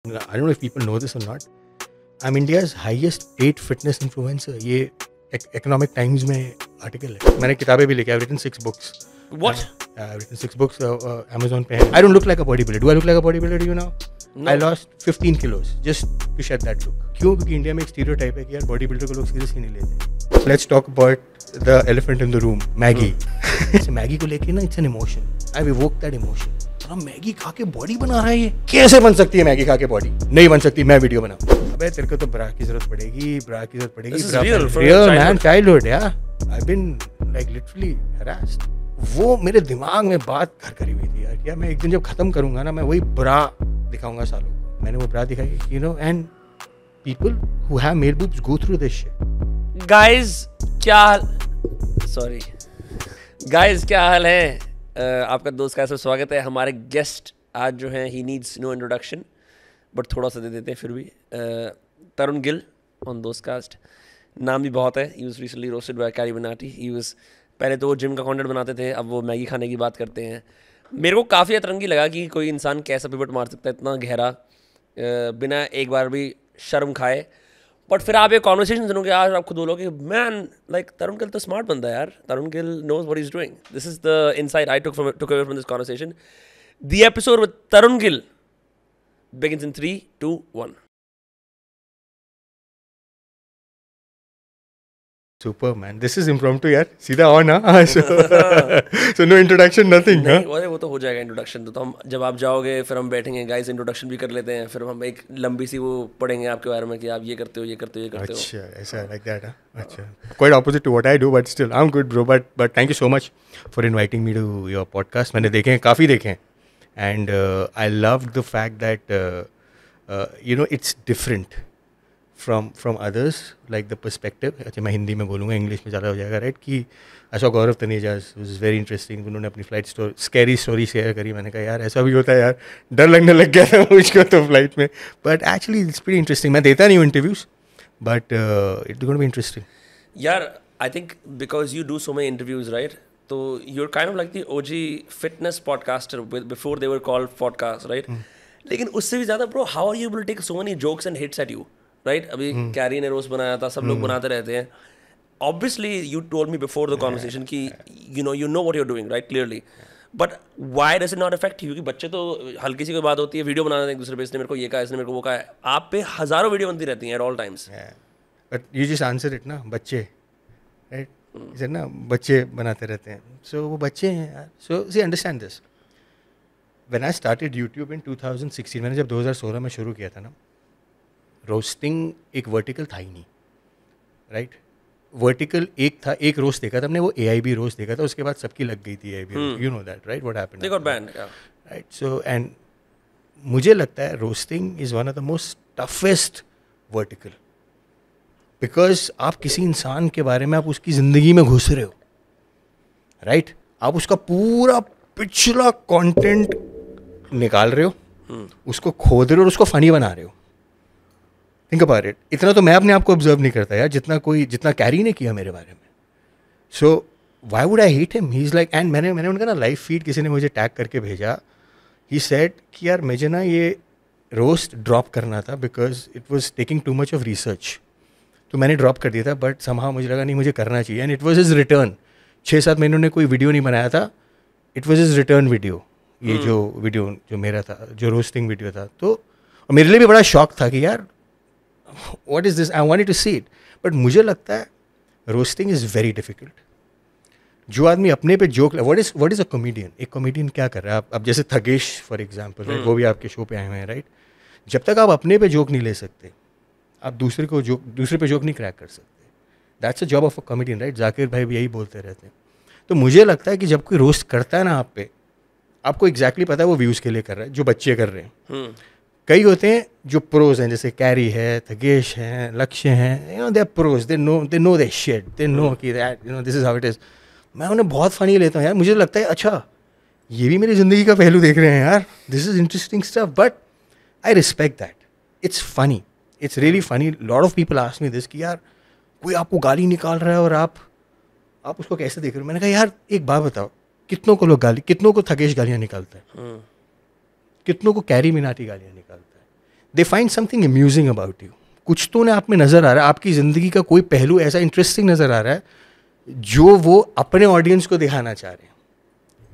I don't know if people know this or not. I'm India's highest paid fitness influencer. ये Economic Times में article है. मैंने किताबें भी लिखी. I've written 6 books. What? I've written 6 books. Amazon पे है. I don't look like a bodybuilder. Do I look like a bodybuilder to you now? No. I lost 15 kilos just to shed that look. क्यों? क्योंकि India में एक stereotype है कि यार body builder को लोग सीरियसली नहीं लेते. Let's talk about the elephant in the room, Maggie. Maggi को लेके ना it's an emotion. I've evoked that emotion. Maggi खा के बॉडी बना रहा है ये. कैसे बन सकती है मैगी खा के बॉडी? नहीं बन सकती. मैं वीडियो बनाऊं. अबे तेरे को तो ब्रा की जरूरत पड़ेगी. ब्रा की जरूरत पड़ेगी. This is real from man, childhood, yeah. I've been like literally harassed. वो मेरे दिमाग में बात घर करी हुई थी यार. क्या मैं एक दिन जब खत्म करूंगा ना, मैं वही ब्रा दिखाऊंगा सालों को. मैंने वो ब्रा दिखाई, you know, and people who have male boobs go through this shit. Guys, क्या हाल है? आपका दोस्त का स्वागत है. हमारे गेस्ट आज जो हैं ही नीड्स नो इंट्रोडक्शन, बट थोड़ा सा दे देते हैं फिर भी. Tarun Gill on Dostcast. नाम भी बहुत है. He was recently roasted by CarryMinati. He was पहले तो वो जिम का कंटेंट बनाते थे, अब वो मैगी खाने की बात करते हैं. मेरे को काफ़ी अतरंगी लगा कि कोई इंसान कैसा पिवट मार सकता है इतना गहरा बिना एक बार भी शर्म खाए. बट फिर आप एक कॉन्वर्सेशन सुनोगे आज, आप खुद बोलोगे मैन लाइक तरुण गिल तो स्मार्ट बंदा है यार. Tarun Gill knows what he is doing. This is the insight I took away from this conversation. The episode with Tarun Gill begins in 3, 2, 1. Super man, this is impromptu यार. सीधा on हाँ. So no introduction, nothing. नहीं, वो तो हो जाएगा इंट्रोडक्शन. तो हम जब आप जाओगे फिर हम बैठेंगे गाइस, इंट्रोडक्शन भी कर लेते हैं. फिर हम एक लंबी सी वो पढ़ेंगे आपके बारे में कि आप ये करते हो, ये करते हो, ये करते हो. अच्छा, ऐसा like that हाँ. अच्छा. Quite opposite to what I do, but still I'm good bro. But thank you so much for inviting me to your podcast. मैंने देखे हैं, काफ़ी देखे हैं. And I loved the fact that you know it's different from others, like the perspective. अच्छा मैं हिंदी में बोलूँगा, इंग्लिश में ज़्यादा हो जाएगा राइट. कि ऐसा गौरव तनेजा वाज वेरी इंटरेस्टिंग. उन्होंने अपनी फ्लाइट स्कैरी स्टोरी शेयर करी. मैंने कहा यार ऐसा भी होता है यार. डर लगने लग गया था मुझको तो फ्लाइट में. But actually it's pretty interesting. मैं देता नहीं हूँ interviews, but it's gonna be interesting. यार I think because you do so many interviews right, तो you're kind of like the OG fitness podcaster before they were called podcasts, right? लेकिन उससे भी ज़्यादा bro, how are you able to take so many jokes and hits at you, right? अभी carry ने roast बनाया था, सब लोग बनाते रहते हैं. Obviously, you told me before the conversation कि you know what you're doing, right? Clearly. But why does it not affect you? क्योंकि बच्चे तो हल्की सी कोई बात होती है, वीडियो बनाते हैं एक दूसरे पे, इसने मेरे को ये कहा, इसने मेरे को वो कहा. आप पे हज़ारों वीडियो बनती रहती हैं at all times. But you just answer it ना, बच्चे राइट. इसे ना बच्चे बनाते रहते हैं. सो वो बच्चे हैं यार. So see understand this. When I started YouTube in 2016, मैंने जब 2016 में शुरू किया था ना, रोस्टिंग एक वर्टिकल था ही नहीं राइट. वर्टिकल एक था, एक रोस्ट देखा था हमने, वो AIB रोस्ट देखा था. उसके बाद सबकी लग गई थी AIB. You know that right, what happened. They got banned, yeah. Right. So and मुझे लगता है roasting is one of the most toughest vertical. Because आप किसी इंसान के बारे में, आप उसकी ज़िंदगी में घुस रहे हो राइट. आप उसका पूरा पिछला कंटेंट निकाल रहे हो, उसको खोद रहे हो और उसको फ़नी बना रहे हो. Think about it. इतना तो मैं अपने आप को ऑब्जर्व नहीं करता यार जितना कैरी ने किया मेरे बारे में. So why would I hate him. He is like, and मैंने उनका ना लाइव फीड किसी ने मुझे टैग करके भेजा. ही सेड कि यार मुझे ना ये रोस्ट ड्रॉप करना था because it was taking too much of research. तो मैंने ड्रॉप कर दिया था, बट समहाउ मुझे लगा नहीं मुझे करना चाहिए. And it was his return. 6-7 महीनों ने कोई वीडियो नहीं बनाया था. It was his return video. ये जो वीडियो जो मेरा था, जो रोस्टिंग वीडियो था, तो मेरे लिए भी बड़ा शौक था कि यार what is this, I wanted to see it. But मुझे लगता है रोस्टिंग इज़ वेरी डिफिकल्ट. जो आदमी अपने पे joke, what is a comedian. एक कॉमेडियन क्या कर रहा है. अब जैसे थगेश फॉर एग्जाम्पल राइट, वो भी आपके शो पे आए हुए हैं राइट. जब तक आप अपने पे जोक नहीं ले सकते, आप दूसरे पे जोक नहीं क्रैक कर सकते. That's a job of a comedian right. Zakir भाई भी यही बोलते रहते हैं. तो मुझे लगता है कि जब कोई रोस्ट करता है ना आप पे, आपको एग्जैक्टली पता है वो व्यूज़ के लिए कर रहा है, जो बच्चे कर रहे हैं. कई होते हैं जो प्रोज हैं, जैसे कैरी है, थगेश हैं, लक्ष्य हैं. You know they are pros, they know their shit, they know कि that you know this is how it is. मैं उन्हें बहुत फ़नी लेता हूँ यार. मुझे लगता है अच्छा ये भी मेरी ज़िंदगी का पहलू देख रहे हैं यार. This is interesting stuff. But I respect that. It's funny. It's really funny. Lot of people ask me this कि यार कोई आपको गाली निकाल रहा है और आप उसको कैसे देख रहे हो. मैंने कहा यार एक बात बताओ, कितनों को थगेश गालियाँ निकालता है, कितनों को कैरी मिनाटी गालियाँ निकालता है. They find something amusing about you. कुछ तो उन्हें आप में नज़र आ रहा है, आपकी ज़िंदगी का कोई पहलू ऐसा इंटरेस्टिंग नज़र आ रहा है जो वो अपने ऑडियंस को दिखाना चाह रहे हैं.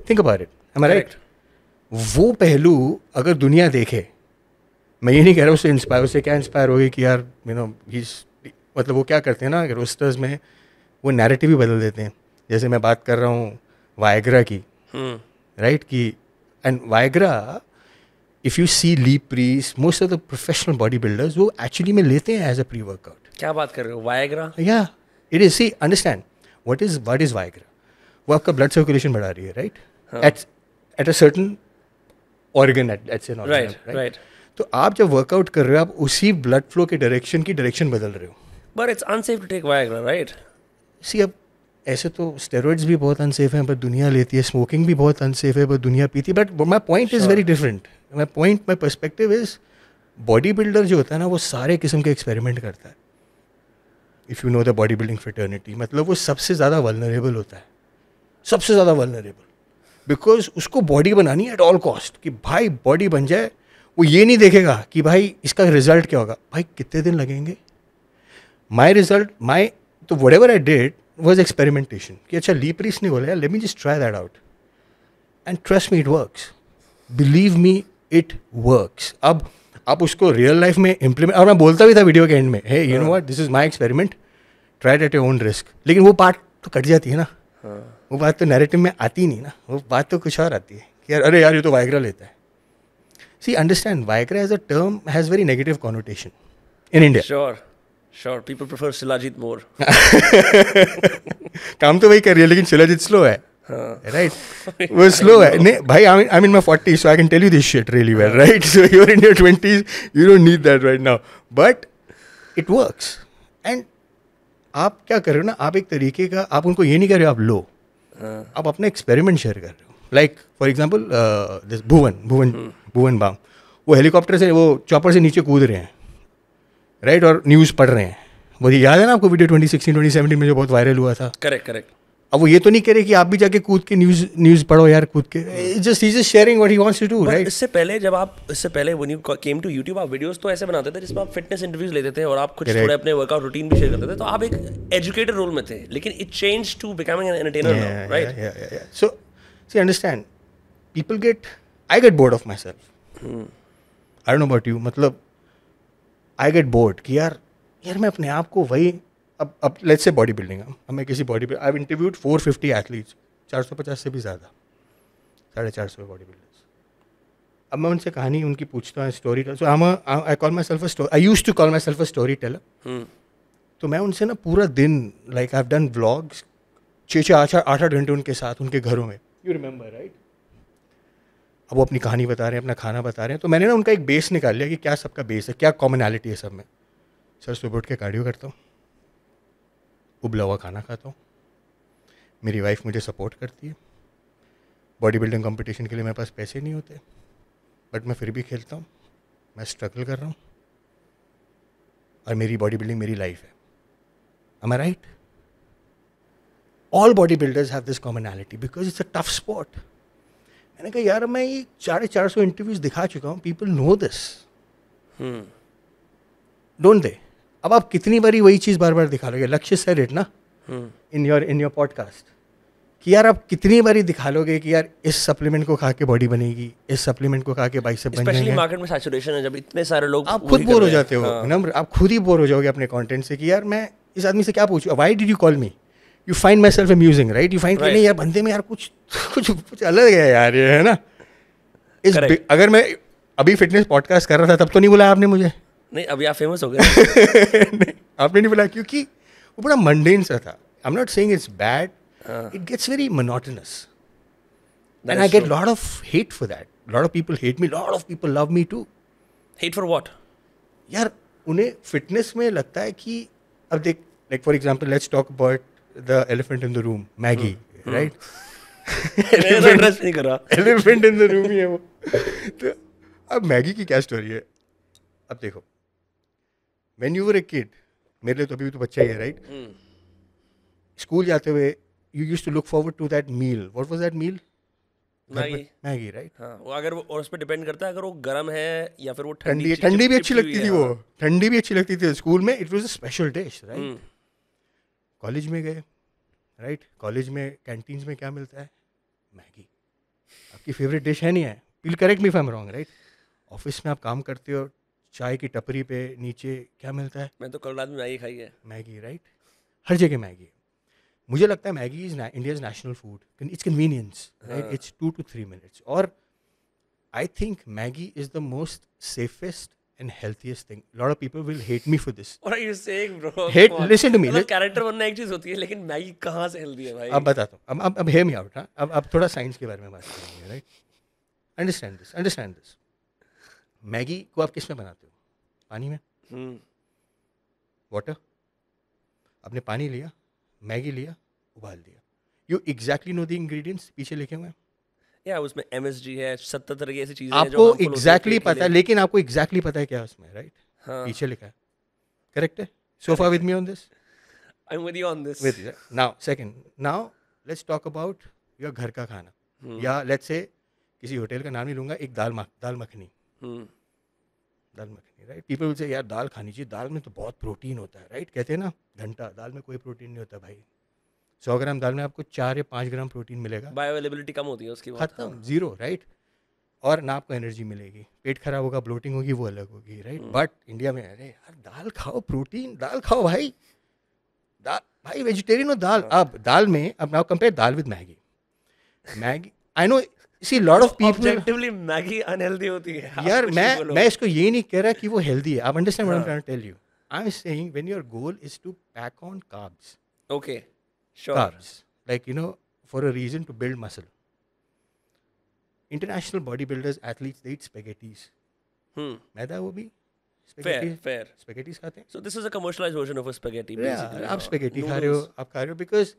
Think about it, am I right? वो पहलू अगर दुनिया देखे, मैं ये नहीं कह रहा उससे इंस्पायर, उससे क्या इंस्पायर हो गई कि यार यू नो मतलब वो क्या करते हैं ना रोस्टर्स में, वो नैरेटिव भी बदल देते हैं. जैसे मैं बात कर रहा हूँ वायग्रा की, राइट? कि and Viagra, if you see Lee Priest, most of the professional body builders वो एक्चुअली में लेते हैं एज अ प्री वर्कआउट. क्या बात कर रहे हो, वायग्रा? या it is, see understand what is Viagra. वो आपका ब्लड सर्कुलेशन बढ़ा रही है, right? At a certain organ, it's an organ, right? तो आप जब वर्कआउट कर रहे हो, आप उसी ब्लड फ्लो के डायरेक्शन बदल रहे हो. But it's unsafe to take Viagra, right? See, अब ऐसे तो स्टेरॉइड्स भी बहुत अनसेफ हैं, बट दुनिया लेती है. स्मोकिंग भी बहुत अनसेफ है, बट दुनिया पीती है. But my point is very different. My perspective is, body builder जो होता है ना, वो सारे किस्म के एक्सपेरिमेंट करता है. If you know the body building fraternity, मतलब वो सबसे ज़्यादा वल्नरेबल होता है, सबसे ज़्यादा वल्नरेबल, बिकॉज उसको बॉडी बनानी है एट ऑल कॉस्ट, कि भाई बॉडी बन जाए. वो ये नहीं देखेगा कि भाई इसका रिजल्ट क्या होगा, भाई कितने दिन लगेंगे. तो whatever I did was experimentation, कि अच्छा ली प्रीस ने बोला, late me just try that out and trust me it works. Believe me it works. अब आप उसको रियल लाइफ में इम्प्लीमेंट, और मैं बोलता भी था वीडियो के एंड में, hey you know what, this is my experiment, try it at your own risk. लेकिन वो पार्ट तो कट जाती है ना, वो बात तो नैरेटिव में आती नहीं ना, वो बात तो कुछ और आती है कि यार अरे यार ये तो वायग्रा लेता है. See understand, Viagra as a term has very negative connotation in India. Sure, people prefer Shilajit more. काम तो वही कर रही है, लेकिन शिलाजीत स्लो है, राइट? वो स्लो है. नहीं भाई, I mean my 40s, so I can tell you this shit really well, right? So you're in your 20s, you don't need that right now, but it works. And आप क्या कर रहे हो ना, आप एक तरीके का, आप उनको ये नहीं कर रहे हो आप लो, आप अपना एक्सपेरिमेंट शेयर कर रहे हो. Like for example this Bhuvan Bam, वो हेलीकॉप्टर से, वो चॉपर से नीचे कूद रहे हैं, राइट? और न्यूज़ पढ़ रहे हैं. वो याद है ना आपको वीडियो 2016-2017 में जो बहुत वायरल हुआ था? करेक्ट. अब वो ये तो नहीं कह रहे कि आप भी जाके कूद के न्यूज़ पढ़ो यार, कूद के. Just he is sharing what he wants to do, right? इससे पहले when you came to YouTube, आप वीडियोस तो ऐसे बनाते थे जिसमें आप फिटनेस इंटरव्यूज लेते थे और आप कुछ थोड़े अपने वर्कआउट रूटीन भी शेयर करते थे, तो आप एक एजुकेटर रोल में थे. लेकिन it change to becoming an entertainer now, right? So see understand, I get bored of myself. I don't know about you, मतलब आई गेट बोर्ड कि यार मैं अपने आप को वही, अब लेट्स से बॉडी बिल्डिंग, अब मैं किसी body builder, I have interviewed 450 athletes, 450 से भी ज़्यादा, 450 बॉडी बिल्डर्स. अब मैं उनसे कहानी उनकी पूछता हूँ, story. So I used to call myself a storyteller. तो मैं उनसे ना पूरा दिन, like I have done vlogs 6-8 घंटे उनके साथ, उनके घरों में. You remember, right? अब वो अपनी कहानी बता रहे हैं, अपना खाना बता रहे हैं. तो मैंने ना उनका एक बेस निकाल लिया कि क्या सबका बेस है, क्या कॉमनैलिटी है सब में. सर सुबह उठ के कार्डियो करता हूँ, उबला हुआ खाना खाता हूँ, मेरी वाइफ मुझे सपोर्ट करती है, बॉडी बिल्डिंग कंपटीशन के लिए मेरे पास पैसे नहीं होते, बट मैं फिर भी खेलता हूँ, मैं स्ट्रगल कर रहा हूँ, और मेरी बॉडी बिल्डिंग मेरी लाइफ है. Am I right? All body builders have this commonality because it's a tough spot. मैंने कहा यार मैं ये 450 इंटरव्यूज दिखा चुका हूँ, people know this, don't they? अब आप कितनी बारी वही चीज़ बार बार दिखा लोगे? लक्ष्य सेड इट ना इन योर पॉडकास्ट, कि यार आप कितनी बारी दिखा लोगे कि यार इस सप्लीमेंट को खा के बॉडी बनेगी, इस सप्लीमेंट को खा के बाइसेप बन जाएंगे. स्पेशली मार्केट में सैचुरेशन है, जब इतने सारे लोग, आप खुद बोर हो जाते हो नम्र, आप खुद ही बोर हो जाओगे अपने कंटेंट से कि यार मैं इस आदमी से क्या पूछूं, why did you call me, you find my self amusing, right? You find नहीं यार बंदे में यार कुछ अलग है यार, ये है ना. अगर मैं अभी फिटनेस पॉडकास्ट कर रहा था तब तो नहीं बुलाया आपने मुझे. नहीं, अभी आप फेमस हो गए. आपने नहीं बुलाया क्योंकि वो बड़ा मंडेन सा था. I am not saying it's bad, it gets very monotonous and I get lot of hate for that. Lot of people hate me, lot of people love me too. Hate for what? यार उन्हें fitness में लगता है कि अब देख, like for example let's talk about the elephant in the room, Maggi, right? Address नहीं करा, एलिफेंट इन द रूम ही है वो. तो अब मैगी की क्या स्टोरी है? अब देखो, when you were A kid, मेरे लिए तो अभी भी तो बच्चा ही है, राइट? स्कूल जाते हुए you used to look forward to that meal. What was that meal? Maggi right. हाँ, वो अगर वो और उस पर डिपेंड करता है अगर वो गर्म है या फिर वो ठंडी ठंडी ठंडी भी अच्छी चिपकी लगती हुई थी है, वो. हाँ. ठंडी भी अच्छी लगती थी. स्कूल में it was a special dish right. Hmm, college में गए राइट. कॉलेज में कैंटीन्स में क्या मिलता है? मैगी. आपकी फेवरेट डिश है नहीं है? Please correct me if I am wrong right. Office में आप काम करते हो, चाय की टपरी पे नीचे क्या मिलता है? मैं तो कल रात में मैगी खाई है. Maggi right. हर जगह मैगी. मुझे लगता है Maggi is India's national food. It's convenience right. It's 2 to 3 minutes. और I think Maggi is the most safest and healthiest thing. A lot of people will hate me for this. What are you saying, bro? Hate, Come on. listen to me. मतलब character बनना एक चीज होती है लेकिन Maggi कहाँ से healthy है भाई? अब बताता हूँ. अब hear me out. हाँ. अब थोड़ा साइंस के बारे में बात करेंगे राइट. Understand this. मैगी को आप किस में बनाते हो? पानी में. वाटर. आपने पानी लिया, मैगी लिया, उबाल दिया. You exactly know the ingredients पीछे लिखे हुए हैं. या उसमें MSG है, 70 तरह की ऐसी चीजें हैं जो आपको harmful होती हैं एग्जैक्टली पेट के पता है, लिए. लेकिन आपको एग्जैक्टली पता है क्या उसमें राइट. हाँ. पीछे लिखा है. करेक्ट है. Sofa with me on this. I'm with you on this. With you. Now let's talk about your घर का खाना. या let's say किसी होटल का नाम नहीं लूंगा. एक dal makhani. Dal makhani right. People will say यार दाल खानी चाहिए. दाल में तो बहुत प्रोटीन होता है राइट. कहते हैं ना घंटा. दाल में कोई प्रोटीन नहीं होता भाई. 100 ग्राम दाल में आपको 4 या 5 ग्राम प्रोटीन मिलेगा. बायोअवेलेबिलिटी कम होती है उसकी बहुत. खत्म. Zero right. और ना आपको एनर्जी मिलेगी. पेट खराब होगा, ब्लोटिंग होगी, वो अलग होगी राइट. बट इंडिया में अरे यार दाल खाओ, प्रोटीन. दाल खाओ भाई. दाल भाई वेजिटेरियन हो. दाल. अब दाल में अब now compare dal with Maggi. Maggi I know see lot of people objectively Maggi unhealthy होती है. आप यार कुछ भी बोलो. मैं इसको ये नहीं कह रहा कि वो हेल्दी है. आप understand what I am trying to tell you. I am saying when your goal is to pack on carbs. Okay, sure. Carbs, like for a reason to build muscle. International bodybuilders, athletes, they eat spaghettis. मैदा वो भी Fair. spaghettis खाते हैं. So this is a commercialized version of a spaghetti, basically. आप spaghetti खा रहे हो, आप खा रहे हो because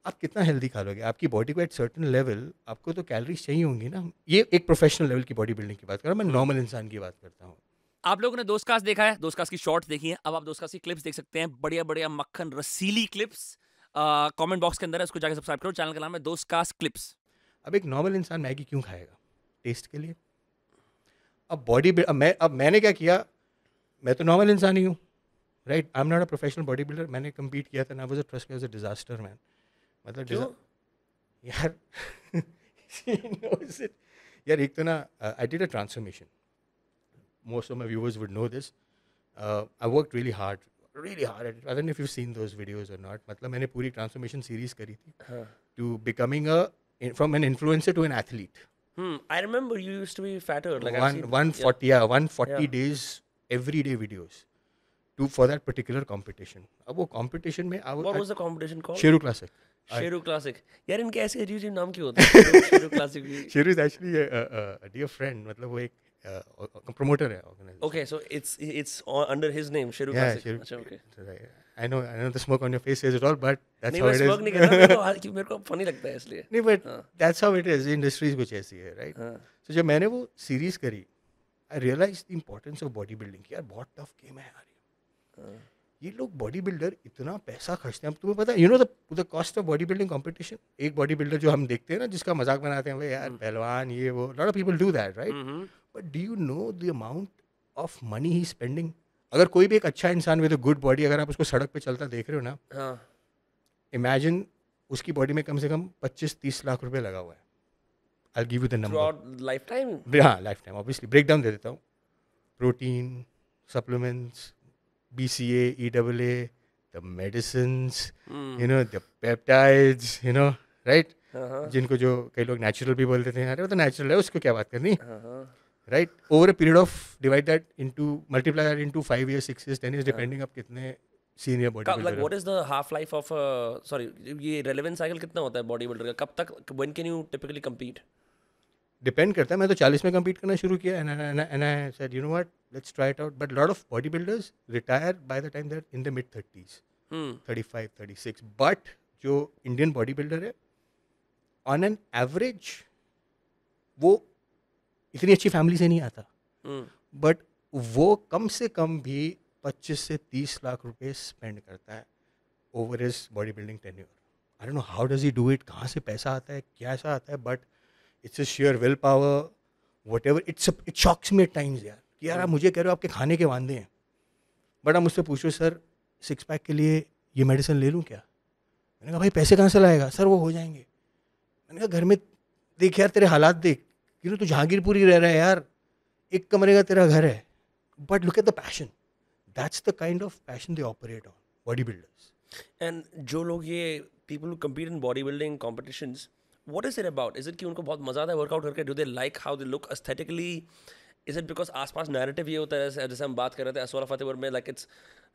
आप कितना हेल्दी खा लोगे. आपकी बॉडी को एट सर्टन लेवल आपको तो कैलोरीज चाहिए होंगी ना. ये एक प्रोफेशनल लेवल की बॉडी बिल्डिंग की बात कर रहा हूँ. मैं नॉर्मल इंसान की बात करता हूँ. आप लोगों ने दोस्तकास्ट देखा है, दोस्तकास्ट की शॉर्ट्स देखी हैं. अब आप दोस्तकास्ट की क्लिप्स देख सकते हैं. बढ़िया बढ़िया मक्खन रसीली क्लिप्स कमेंट बॉक्स के अंदर है, उसको जाके सब्सक्राइब करो. चैनल का नाम है दोस्तकास्ट क्लिप्स. अब एक नॉर्मल इंसान मैगी क्यों खाएगा? टेस्ट के लिए. अब मैंने क्या किया. मैं तो नॉर्मल इंसान ही हूँ right. I am not a professional body builder. मैंने कम्पीट किया था ना. Was trust me, was a disaster man. मतलब यार यार एक तो ना I did a transformation. Most of my viewers would know this. I worked really hard. I don't know if you've seen those videos or not. मतलब मैंने पूरी transformation series करी थी to becoming from an influencer to an athlete. I remember you used to be fatter. Like 140 days everyday videos for that particular competition. अब वो competition में What was the competition called? Sheru Classic. Sheru Classic. यार इनके ऐसे अजीब नाम क्यों होते हैं? Sheru Classic भी. Sheru is actually a dear friend. मतलब वो एक promoter है organization. Okay, so it's under his name, Sheru Yeah, Classic. Sheru. अच्छा, okay. I know the smoke on your face says it all, but that's नहीं how मैं it is. smoke नहीं कर रहा. मेरे को funny लगता है इसलिए. नहीं but that's how it is. Industries कुछ ऐसी है right. So जब मैंने वो सीरीज करी, I realized the importance of bodybuilding. यार बहुत tough game है यार. ये लोग बॉडी बिल्डर इतना पैसा खर्चते हैं. तुम्हें पता है the cost of body building competition. एक बॉडी बिल्डर जो हम देखते हैं ना जिसका मजाक बनाते हैं भाई यार पहलवान ये वो. Lot of people do that right. But do you know the amount of money he spending. अगर कोई भी एक अच्छा इंसान विद अ गुड बॉडी अगर आप उसको सड़क पे चलता देख रहे हो ना, इमेजिन उसकी बॉडी में कम से कम 25-30 लाख रुपए लगा हुआ है. I give you the number. Throughout lifetime? हाँ lifetime. Obviously break down दे देता हूँ. Protein, supplements, BCA, EAA, the medicines, the peptides, right? जिनको जो कई लोग नेचुरल भी बोलते थे. अरे वो तो नेचुरल है, उसको क्या बात करनी, right? Over a period of multiply that into 5 years, 6 years, 10 years, depending आप कितने senior bodybuilder. Like what is the half life of ये relevant cycle कितना होता है bodybuilder का? कब तक? When can you typically compete? Depend करता है. मैं तो 40 में कम्पीट करना शुरू किया and I said, you know what, let's try it out. But a lot of bodybuilders retire by the time they're in the mid 30s, 35, 36. But जो Indian body builder है ऑन एन एवरेज वो इतनी अच्छी family से नहीं आता. But वो कम से कम भी 25 से 30 लाख रुपए स्पेंड करता है over his body building tenure. I don't know how does he do it. कहाँ से पैसा आता है, क्या ऐसा आता है, but it's a sheer will power, whatever. It shocks me at times यार कि यार आप मुझे कह रहे हो आपके खाने के वांदे हैं, बट आप मुझसे पूछो सर 6 पैक के लिए ये मेडिसिन ले लूँ क्या? मैंने कहा भाई पैसे कहाँ से लाएगा? सर वो हो जाएंगे. मैंने कहा घर में देख यार, तेरे हालात देख, तू जहांगीरपुरी रह रहा है यार, एक कमरे का तेरा घर है, but look at the passion. That's the kind of passion they operate on, body builders. And जो लोग ये people who compete in body building competitions, what is it about? Is it कि उनको बहुत मजा आता है वर्कआउट करके? Do they like how they look aesthetically? Is it because आसपास नैरेटिव ये होता है, जैसे हम बात कर रहे थे असवारा फतेहपुर में, लाइक इट्स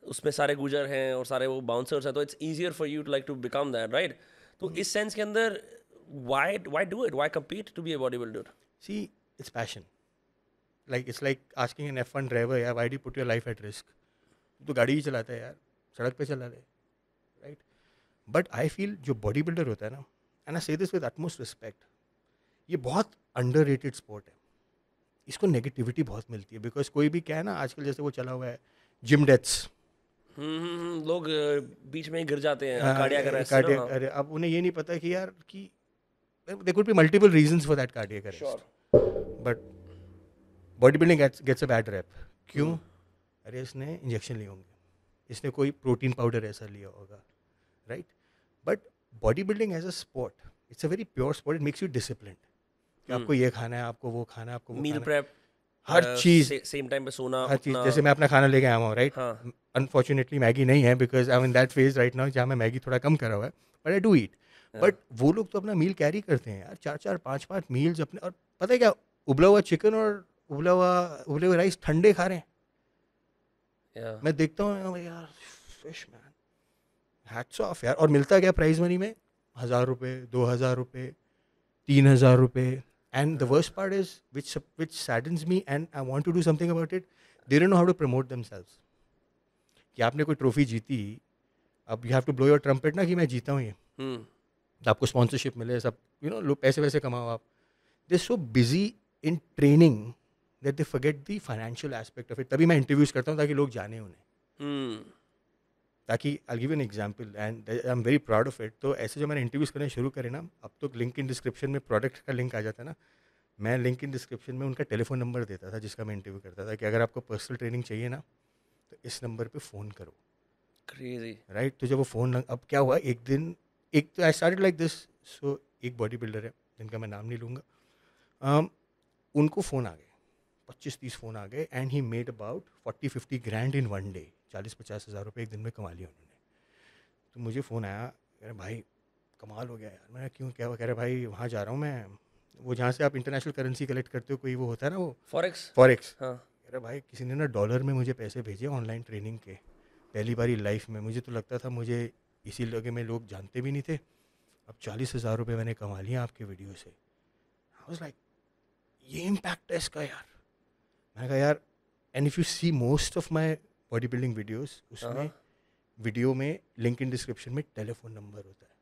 उसमें सारे गुजर हैं और सारे वो बाउंसर्स हैं, तो it's easier for you to like to become that, right? तो इस सेंस के अंदर why do it? Why compete to be a bodybuilder? See, it's passion. Like it's like asking an F1 driver, यार, why do you put your life at risk? तो गाड़ी ही चलाता है यार, सड़क पे चला ले, right? But I feel जो बॉडी बिल्डर होता है ना, and I say this with utmost respect, ये बहुत underrated sport है. इसको नेगेटिविटी बहुत मिलती है, बिकॉज कोई भी क्या है ना आजकल, जैसे वो चला हुआ है जिम डेथ्स. लोग बीच में ही गिर जाते हैं, कार्डियक अरेस्ट. अरे अब उन्हें ये नहीं पता कि यार कि there could be multiple reasons for that cardiac arrest. Sure. But bodybuilding gets a bad rep. क्यों? अरे इसने इंजेक्शन लिए होंगे, इसने कोई प्रोटीन पाउडर ऐसा लिया होगा, right? But body building as a sport, it's a very pure sport. It makes you discipline कि आपको ये खाना है, आपको वो खाना है, आपको वो मील प्रेप, हर चीज़ सेम टाइम पे सोना, हर चीज़. जैसे मैं अपना खाना लेके आया हूँ, राइट? अनफॉर्चुनेटली मैगी नहीं है, because I am in that phase right now जहाँ मैं मैगी थोड़ा कम करा हुआ है, but I do eat. But वो लोग तो अपना मील कैरी करते हैं यार, 4-4, 5-5 मील्स अपने. और पता है क्या, उबला हुआ चिकन और उबले हुए राइस ठंडे खा रहे हैं. मैं देखता हूँ यार, फिश मैन, हैट्स ऑफ यार. और मिलता क्या प्राइस मनी में? 1,000 रुपये, 2,000 रुपये, 3,000 रुपये. And the worst part is which saddens me and I want to do something about it, they don't know how to promote themselves. कि आपने कोई ट्रॉफी जीती, अब you have to blow your trumpet ना कि मैं जीता हूँ ये, आपको स्पॉन्सरशिप मिले, सब लो पैसे वैसे कमाओ आप. They so busy in training that they forget the financial aspect of it. तभी मैं इंटरव्यूज करता हूँ ताकि लोग जाने उन्हें, ताकि I give an example and I am very proud of it. तो ऐसे जो मैंने इंटरव्यूज करने शुरू करे ना, अब तो लिंक इन डिस्क्रिप्शन में प्रोडक्ट का लिंक आ जाता है ना, मैं लिंक इन डिस्क्रिप्शन में उनका टेलीफोन नंबर देता था जिसका मैं इंटरव्यू करता था, कि अगर आपको पर्सनल ट्रेनिंग चाहिए ना तो इस नंबर पे फ़ोन करो. Crazy, right? तो जब वो फ़ोन, अब क्या हुआ एक दिन, एक तो आई स्टार्टेड लाइक दिस. सो एक बॉडी बिल्डर है जिनका मैं नाम नहीं लूँगा, उनको फ़ोन आ गए, 25-30 फ़ोन आ गए, and he made about 40-50 grand in one day. 40-50 हज़ार रुपये एक दिन में कमा लिया उन्होंने. तो मुझे फ़ोन आया, कह रहे भाई कमाल हो गया यार. मैंने क्यों, क्या हुआ? कह रहे भाई वहाँ जा रहा हूँ मैं, वो जहाँ से आप इंटरनेशनल करेंसी कलेक्ट करते हो, कोई वो होता है ना, वो फॉरेक्स. कह रहे भाई किसी ने ना डॉलर में मुझे पैसे भेजे ऑनलाइन ट्रेनिंग के, पहली बारी लाइफ में. मुझे तो लगता था मुझे इसी लगे में लोग जानते भी नहीं थे. अब 40,000 रुपये मैंने कमा लिया आपके वीडियो से. आई वाज लाइक, ये इम्पैक्ट है इसका यार. मैंने कहा यार, and if you see most of my body building videos, उसमें वीडियो में लिंक इन डिस्क्रिप्शन में टेलीफोन नंबर होता है,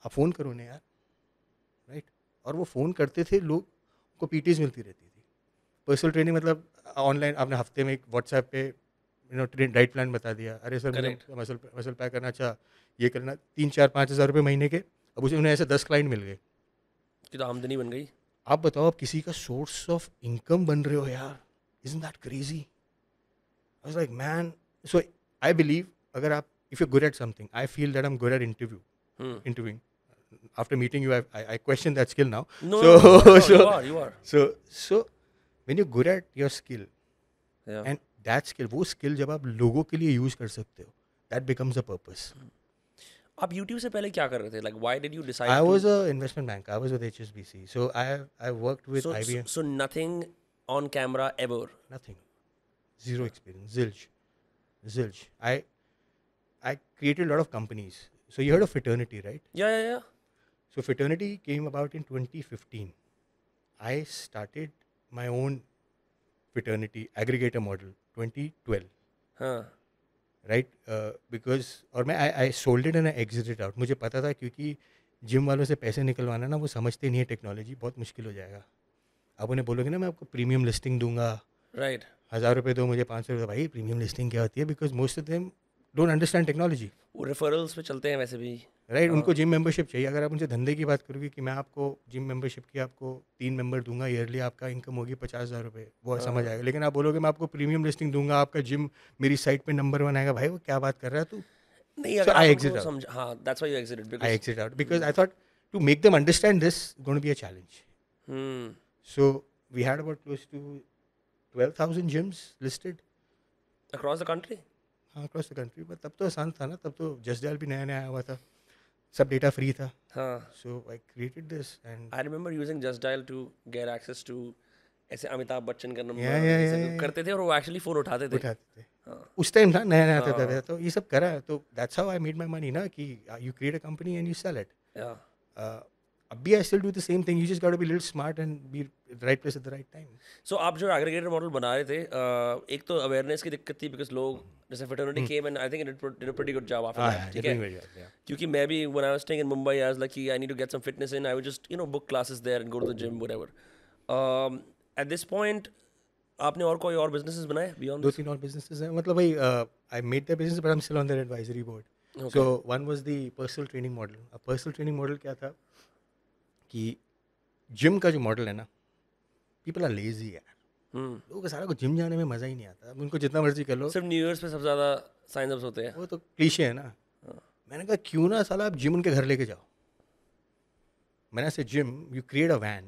आप फ़ोन करो ना यार, राइट? और वो फ़ोन करते थे लोग, को पीटीज मिलती रहती थी. पर्सनल ट्रेनिंग मतलब ऑनलाइन आपने हफ्ते में एक व्हाट्सएप पे डाइट प्लान बता दिया, अरे सर मुझे मसल पैक करना, अच्छा ये करना, 3-4-5 हज़ार रुपये महीने के. अब उसे उन्हें ऐसे 10 क्लाइंट मिल गए, कि तो आमदनी बन गई. आप बताओ, आप किसी का सोर्स ऑफ इनकम बन रहे हो यार. Isn't that crazy? I was like man. So I believe, अगर आप, if you good at something, I feel that I am good at interviewing. After meeting you, I question that skill now. No, you are. So when you're good at your skill, Yeah. and that skill, वो skill जब आप लोगों के लिए use कर सकते हो, that becomes a purpose. आप YouTube से पहले क्या कर रहे थे? Like, why did you decide? I was an investment bank. I was with HSBC. So I worked with IBM. So nothing on camera ever. Nothing. Zero experience. Zilch. I created a lot of companies. So you heard of Fraternity, right? Yeah. So Fraternity came about in 2015. I started my own fraternity aggregator model 2012. Right? Because और मैं I sold it and I exited out. मुझे पता था क्योंकि gym वालों से पैसे निकलवाना ना, वो समझते नहीं है टेक्नोलॉजी, बहुत मुश्किल हो जाएगा. आप उन्हें बोलोगे ना मैं आपको प्रीमियम लिस्टिंग दूंगा, Right. 1,000 रुपये दो, मुझे 500 रुपये. भाई प्रीमियम लिस्टिंग क्या होती है? Because most of them don't understand technology, वो रेफरल्स पे चलते हैं वैसे भी। राइट। उनको जिम मेंबरशिप चाहिए। अगर आप उनसे धंधे की बात करोगे कि मैं आपको जिम मेंबरशिप की आपको 3 मेंबर दूंगा ईयरली, आपका इनकम होगी 50,000 रुपये, वो समझ आएगा। लेकिन आप बोलोगे मैं आपको प्रीमियम लिस्टिंग दूंगा, आपका जिम मेरी साइट पे नंबर 1 आएगा, भाई वो क्या बात कर रहा है तू। नहीं, So अगर I आप exit उनको out. समझ, हाँ, that's why you exited I because exit out because I thought to make them understand this is going to be a challenge. hmm, So we had about close to 12,000 gyms listed across the country. across the country. But तब तो आसान था ना, तब तो just dial भी नया नया आया हुआ था, सब डेटा फ्री था. हाँ, So I created this and I remember using Just Dial to get access to ऐसे अमिताभ बच्चन का नंबर Yeah, yeah. करते थे और वो एक्चुअली फोन उठाते थे। उठाते थे. हाँ, उस टाइम था नया नया था, तो ये सब करा. तो that's how I made my money ना, कि you create a company and you sell it. yeah. अभी I still do the same thing. You just got to be a little smart and be at the right place at the right time. So आप जो aggregator model बना रहे थे, एक तो awareness की दिक्कत थी बिकॉज लोग जैसे Fitternity came and I think it did a pretty good job after that, ठीक है? क्योंकि मैं भी when I was staying in Mumbai I was like I need to get some fitness in, I would just book classes there and go to the gym whatever. At this point आपने और कोई और businesses बनाए beyond? 2-3 और businesses हैं. मतलब भाई I made the business but I'm still on their advisory board. So one was the personal training model. A personal training model क्या था कि जिम का जो मॉडल है ना, people are lazy यार. लोगों को सारा को जिम जाने में मज़ा ही नहीं आता. उनको जितना मर्जी कर लो, सिर्फ न्यू ईयर्स पे सबसे ज़्यादा साइन अप्स होते हैं. वो तो क्लीशे है ना. मैंने कहा क्यों ना साला आप जिम उनके घर लेके जाओ. मैंने से gym you create a van.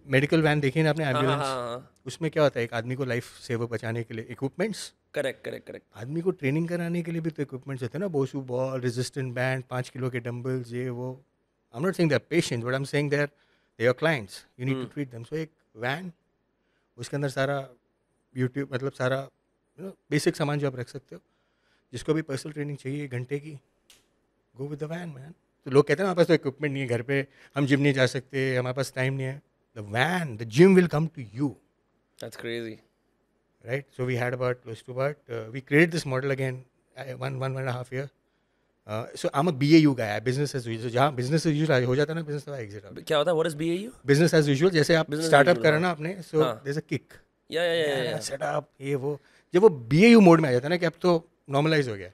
Medical van देखिए ना आपने, एम्बुलेंस. उसमें क्या होता है, एक आदमी को लाइफ सेवर बचाने के लिए इक्विपमेंट्स. करेक्ट. आदमी को ट्रेनिंग कराने के लिए भी तो इक्विपमेंट्स होते हैं ना, bosu ball, resistant band, 5 kilo के डंबल्स, ये वो. I am not saying they are patients but I am saying they are clients, you need to treat them. So एक वैन, उसके अंदर सारा यूट्यूब, मतलब सारा बेसिक सामान जो आप रख सकते हो. जिसको भी पर्सनल ट्रेनिंग चाहिए 1 घंटे की, go with the van man. तो लोग कहते हैं हमारे पास तो इक्विपमेंट नहीं है घर पे, हम जिम नहीं जा सकते, हमारे पास टाइम नहीं है. The van, the gym will come to you. That's crazy. Right, so we had about close to about we created this model again one and a half year. So I'm a BAU guy, business as usual. जहाँ business as usual हो जाता है ना, business का exit out. क्या होता है? What is BAU? Business as usual, जैसे आप startup करा ना आपने, so there's a kick. Yeah. Setup ये वो, जब वो BAU मोड में आ जाता है ना कि अब तो normalize हो गया,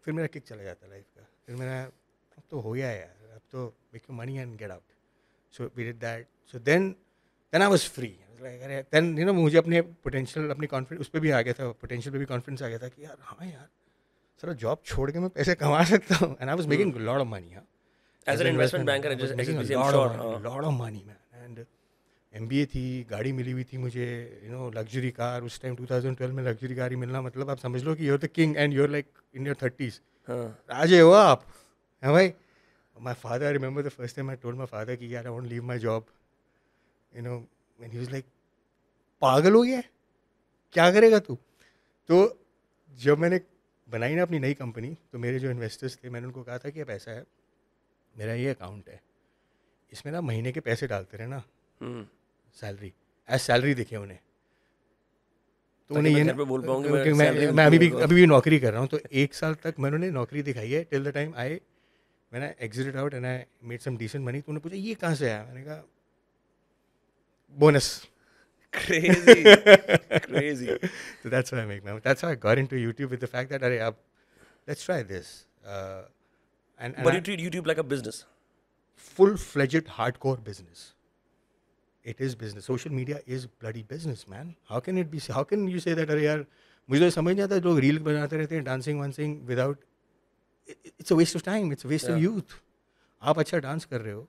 फिर मेरा kick चला जाता है लाइफ का. फिर मेरा अब तो हो गया यार, अब तो make your money and get out. So we did that. So then I was free. Then मुझे अपने पोटेंशियल, अपनी कॉन्फिडेंस उस पर भी आ गया था, पोटेंशियल पे भी कॉन्फिडेंस आ गया था कि यार हाँ यार सर जॉब छोड़ के मैं पैसे कमा सकता हूँ. And I was making lot of money. As an investment banker lot of money man. And MBA थी, गाड़ी मिली हुई थी मुझे, लग्जरी कार. उस टाइम 2012 में लग्जरी गाड़ी मिलना मतलब आप समझ लो कि you're the king and you're like in your 30s. राजे हो आप, है भाई. My father, I remember the first time I told my father कि यार I want to leave my job. And he was like, पागल हो गया है, क्या करेगा तू. तो जब मैंने बनाई ना अपनी नई कंपनी, तो मेरे जो इन्वेस्टर्स थे, मैंने उनको कहा था कि अब ऐसा है, मेरा ये अकाउंट है, इसमें ना महीने के पैसे डालते रहे ना, सैलरी एज सैलरी दिखे उन्हें. तो उन्हें ये बोल पाऊंगा कि मैं अभी भी नौकरी कर रहा हूँ. तो 1 साल तक मैंने उन्हें नौकरी दिखाई है, till the time I when I exited out and I made some decent money. तो उन्होंने पूछा ये कहाँ से आया. मैंने कहा bonus. Crazy. So that's how I make my money. That's how I got into YouTube, with the fact that let's try this. But you treat YouTube like a business. Full-fledged hardcore business. It is business. Social media is bloody business, man. How can it be? How can you say that? अरे यार मुझे तो समझ नहीं आता, लोग reel बनाते रहते हैं dancing वांसिंग without. It's a waste of time. It's a waste of youth. आप अच्छा डांस कर रहे हो,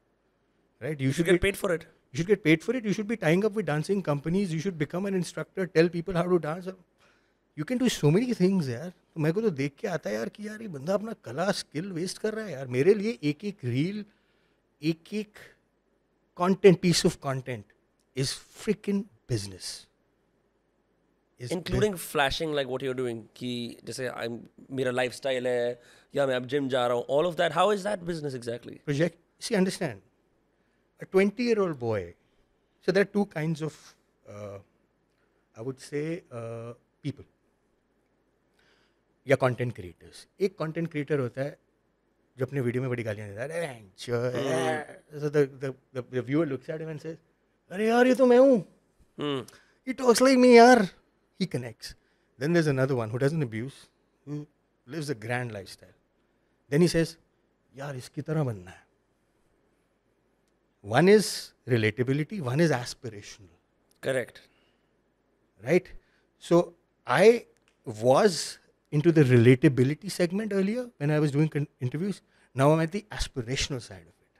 right? You should get paid for it. You should get paid for it. You should be tying up with dancing companies. You should become an instructor. Tell people how to dance. You can do so many things यार. तो मेरे को तो देख के आता है यार कि यार ये बंदा अपना कला स्किल वेस्ट कर रहा है यार. मेरे लिए एक रील, एक content, piece of content is freaking business. Including flashing like what you're doing. कि जैसे मेरा lifestyle है या मैं अब जिम जा रहा हूँ. All of that. How is that business exactly? Project. See, understand. A 20-year-old boy, so there are 2 kinds of, I would say, people या content creators. एक content creator होता है जो अपने वीडियो में बड़ी गालियाँ देता है. So the viewer looks at him and says, अरे यार ये तो मैं हूँ. He talks like me यार. he connects. Then there's another one who doesn't abuse, who lives a grand lifestyle. Then he says, यार इसकी तरह बनना है. One is relatability, one is aspirational. Correct. Right? So I was into the relatability segment earlier when I was doing interviews. Now I'm at the aspirational side of it.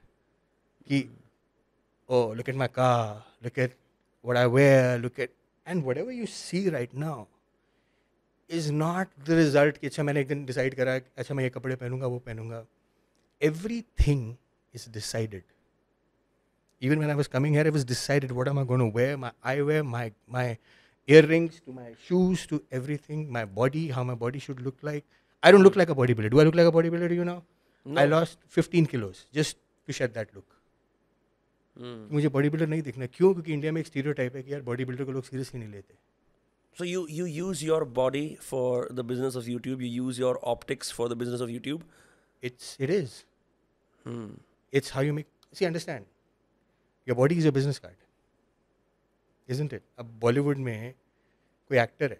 Ki, oh, look at my car, look at what I wear, and whatever you see right now is not the result कि अच्छा मैंने एक दिन decide करा अच्छा मैं ये कपड़े पहनूंगा वो पहनूंगा. Everything is decided. Even when I was coming here, it was decided what am I going to wear, my eyewear, my earrings, to my shoes, to everything, my body, how my body should look like. I don't look like a bodybuilder. Do I look like a bodybuilder to you now? No. I lost 15 kilos just to shed that look. मुझे bodybuilder नहीं दिखना. क्यों? क्योंकि India में एक stereotype है कि यार बॉडीबिल्डर को लोग सीरियसली नहीं लेते. So you use your body for the business of YouTube. You use your optics for the business of YouTube. It is. It's how you make. See, understand. Your body is your business card, isn't it? अब बॉलीवुड में कोई actor है,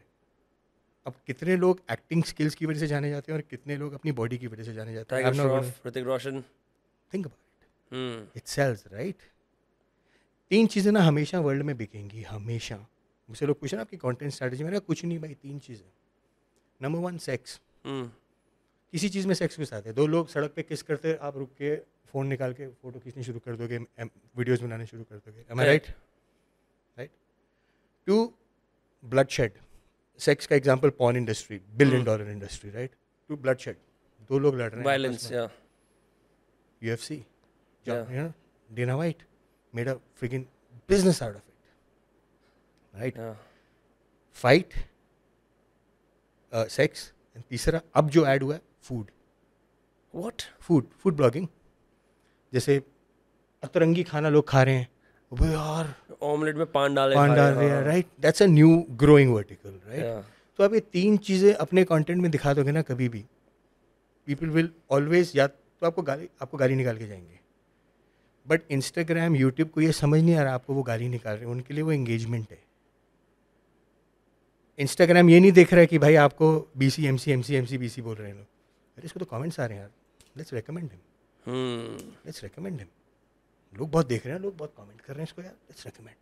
अब कितने लोग acting skills की वजह से जाने जाते हैं और कितने लोग अपनी बॉडी की वजह से जाने जाते हैं. Tiger Shroff, Hrithik Roshan. Think about it. It sells, right? 3 चीज़ें ना हमेशा वर्ल्ड में बिकेंगी, हमेशा. मुझसे लोग पूछे ना आपकी कंटेंट स्ट्रैटेजी, मैंने कुछ नहीं भाई, 3 चीज़ें. Number 1 sex. किसी चीज़ में सेक्स के साथ है. 2 लोग सड़क पे किस करते, आप रुक के फ़ोन निकाल के फ़ोटो खींचनी शुरू कर दोगे, वीडियोस बनाने शुरू कर दोगे. Am I right? Right? 2 bloodshed. Sex का example porn industry, $1 billion industry, right? 2 bloodshed. 2 लोग लड़ रहे हैं. Violence, yeah. UFC. You know, Dana White made a freaking business out of it. Right? Yeah. Fight, sex, and तीसरा अब जो add हुआ है फूड. What? Food blogging. जैसे अतरंगी खाना लोग खा रहे हैं, वो यार ऑमलेट में पान डाल रहे हैं, right? That's a new growing vertical, right? तो आप ये 3 चीज़ें अपने कंटेंट में दिखा दोगे ना, कभी भी पीपल विल ऑलवेज, या तो आपको गाली निकाल के जाएंगे. बट इंस्टाग्राम, यूट्यूब को ये समझ नहीं आ रहा आपको वो गाली निकाल रहे हैं, उनके लिए वो एंगेजमेंट है. इंस्टाग्राम ये नहीं देख रहा है कि भाई आपको BC MC BC बोल रहे हैं लोग. अरे इसको तो कमेंट्स आ रहे हैं यार, लेट्स रेकमेंड हिम. लोग बहुत देख रहे हैं, लोग बहुत कमेंट कर रहे हैं इसको, यार let's recommend.